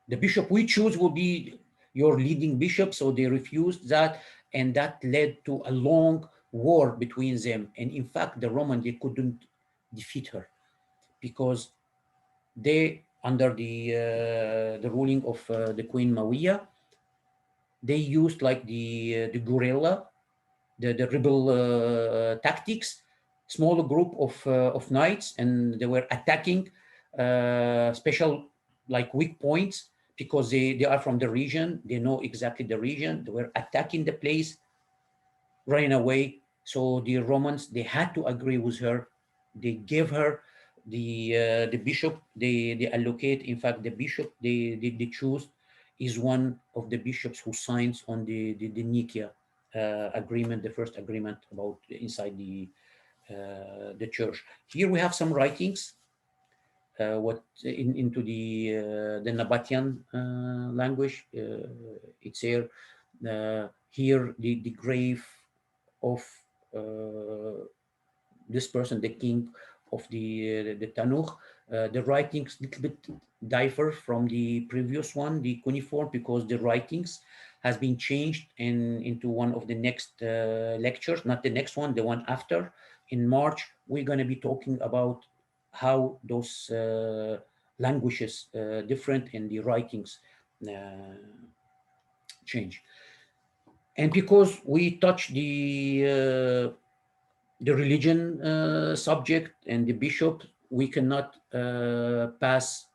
The bishop we choose will be your leading bishop. So they refused that, and that led to a long war between them. And in fact, the Romans, they couldn't defeat her because they, under the ruling of the Queen Mawiya, they used like the guerrilla, the rebel tactics, small group of knights, and they were attacking special like weak points because they are from the region. They know exactly the region. They were attacking the place, running away. So the Romans, they had to agree with her. They gave her the bishop. They allocate. In fact, the bishop they choose is one of the bishops who signs on the Nicaea agreement, the first agreement about inside the church. Here we have some writings, into the Nabatean language. It's here. Here the grave of this person, the king of the Tanukh. The writings a little bit differ from the previous one, the cuneiform, because the writings has been changed into one of the next lectures, not the next one, the one after. In March, we're going to be talking about how those languages different and the writings change. And because we touch the religion subject and the bishop, we cannot pass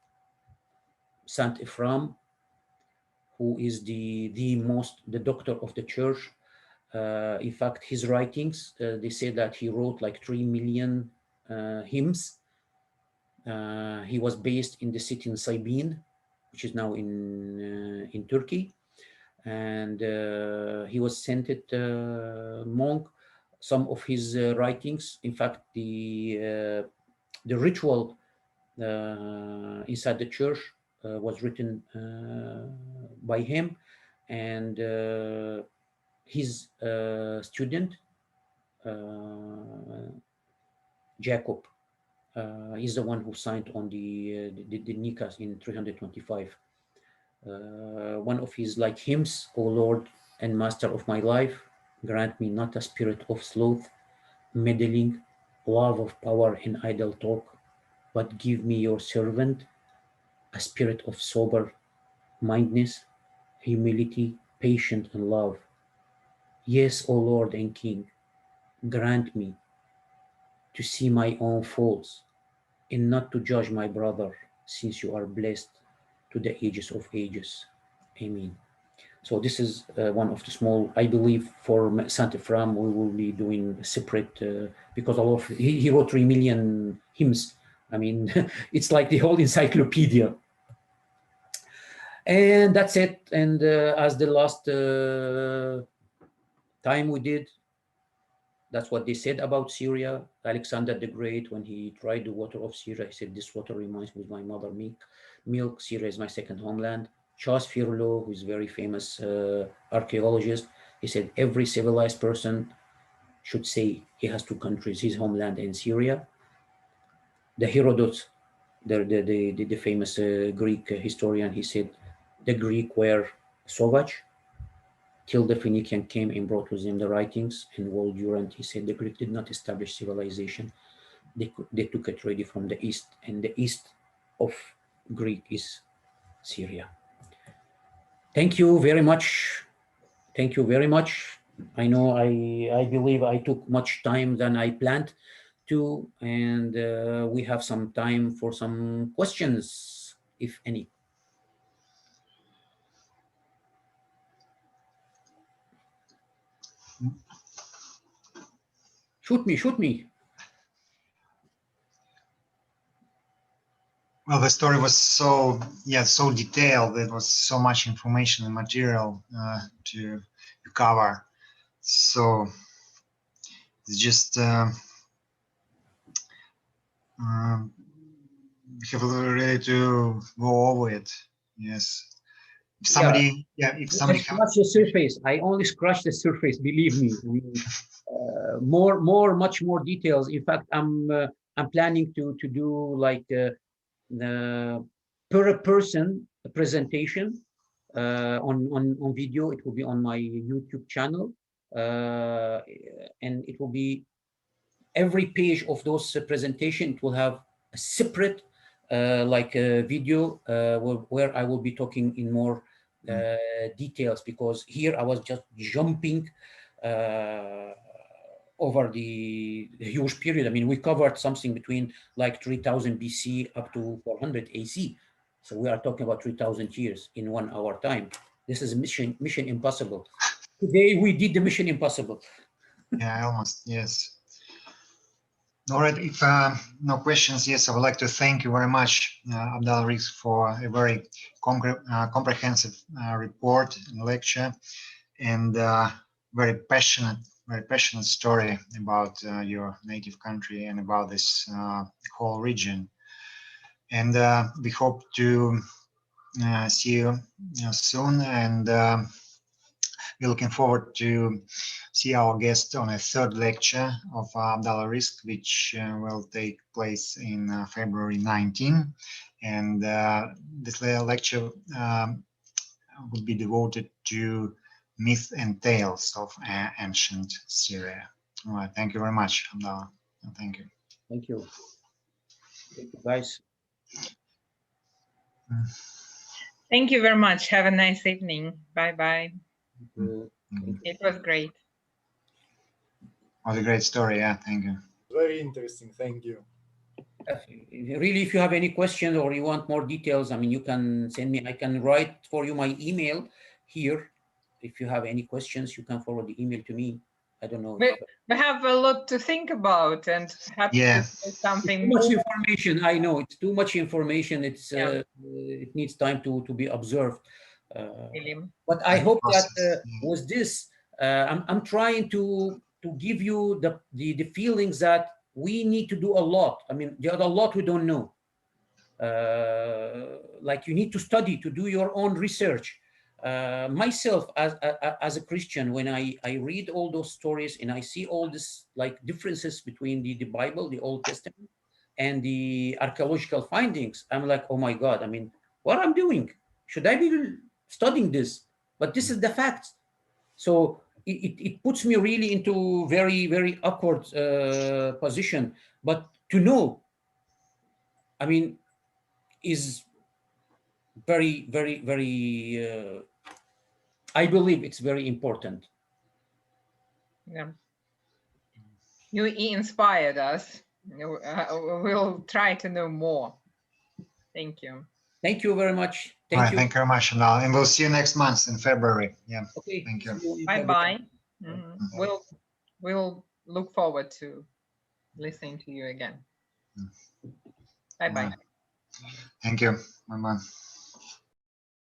Saint Ephraim, who is the doctor of the church. In fact, his writings, they say that he wrote like 3 million hymns. He was based in the city in Sabine, which is now in Turkey, and he was scented monk. Some of his writings, in fact, the ritual inside the church was written by him, and his student Jacob is the one who signed on the Nicaea in 325. One of his like hymns, O Lord and Master of my life, grant me not a spirit of sloth, meddling, love of power and idle talk, but give me your servant a spirit of sober mindedness, humility, patience, and love. Yes, O Lord and King, grant me to see my own faults and not to judge my brother, since you are blessed to the ages of ages. Amen. So this is one of the small, I believe for Saint Ephraim, we will be doing separate, because all of, he wrote 3 million hymns. I mean, it's like the whole encyclopedia. And that's it. And as the last time we did, that's what they said about Syria. Alexander the Great, when he tried the water of Syria, he said, this water reminds me of my mother milk. Syria is my second homeland. Charles Firlo, who is a very famous archaeologist, he said every civilized person should say he has two countries, his homeland and Syria. The Herodotus, the famous Greek historian, he said the Greek were savage till the Phoenician came and brought with them the writings and world Durant. He said the Greek did not establish civilization. They took it ready from the east, and the east of Greek is Syria. Thank you very much. Thank you very much. I know I believe I took much time than I planned to, and we have some time for some questions, if any. Shoot me, shoot me. Well, the story was so detailed. There was so much information and material to cover. So it's just we have really to go over it. Yes. If somebody, if somebody scratch the surface. I only scratched the surface. Believe me. Much more details. In fact, I'm planning to do like the per person presentation on video. It will be on my YouTube channel, and it will be every page of those presentation. It will have a separate like a video where I will be talking in more details, because here I was just jumping over the huge period. I mean, we covered something between like 3000 BC up to 400 AC. So we are talking about 3000 years in 1 hour time. This is mission impossible. Today we did the mission impossible. Yeah, almost, yes. All right, if no questions, yes, I would like to thank you very much, Abdallah Riks, for a very comprehensive report and lecture, and very passionate story about your native country and about this whole region. And we hope to see you soon, and we're looking forward to see our guest on a third lecture of Abdallah Risk, which will take place in February 19. And this lecture would be devoted to myth and tales of ancient Syria. All right, thank you very much, Abdallah. Thank you. Thank you. Thank you, guys. Thank you very much. Have a nice evening. Bye-bye. It was great. It was a great story, yeah, thank you. Very interesting, thank you. Really, if you have any questions or you want more details, I mean, you can send me. I can write for you my email here. If you have any questions, you can forward the email to me. I don't know. We have a lot to think about, and happy to say something too much information. I know it's too much information. It's it needs time to be observed. But I hope that with this, I'm trying to give you the feelings that we need to do a lot. I mean, there are a lot we don't know. Like you need to study, to do your own research. Myself, as a Christian, when I read all those stories and I see all this like differences between the Bible, the Old Testament, and the archaeological findings, I'm like, oh my God, I mean, what I'm doing? Should I be studying this? But this is the facts. So it puts me really into very, very awkward position. But to know, I mean, is very, very, very, I believe it's very important. Yeah. You inspired us. We'll try to know more. Thank you. Thank you very much. Thank you very much, Anal. And we'll see you next month in February. Yeah. Okay. Thank you. Bye-bye. We'll look forward to listening to you again. Bye-bye. Thank you. Bye-bye.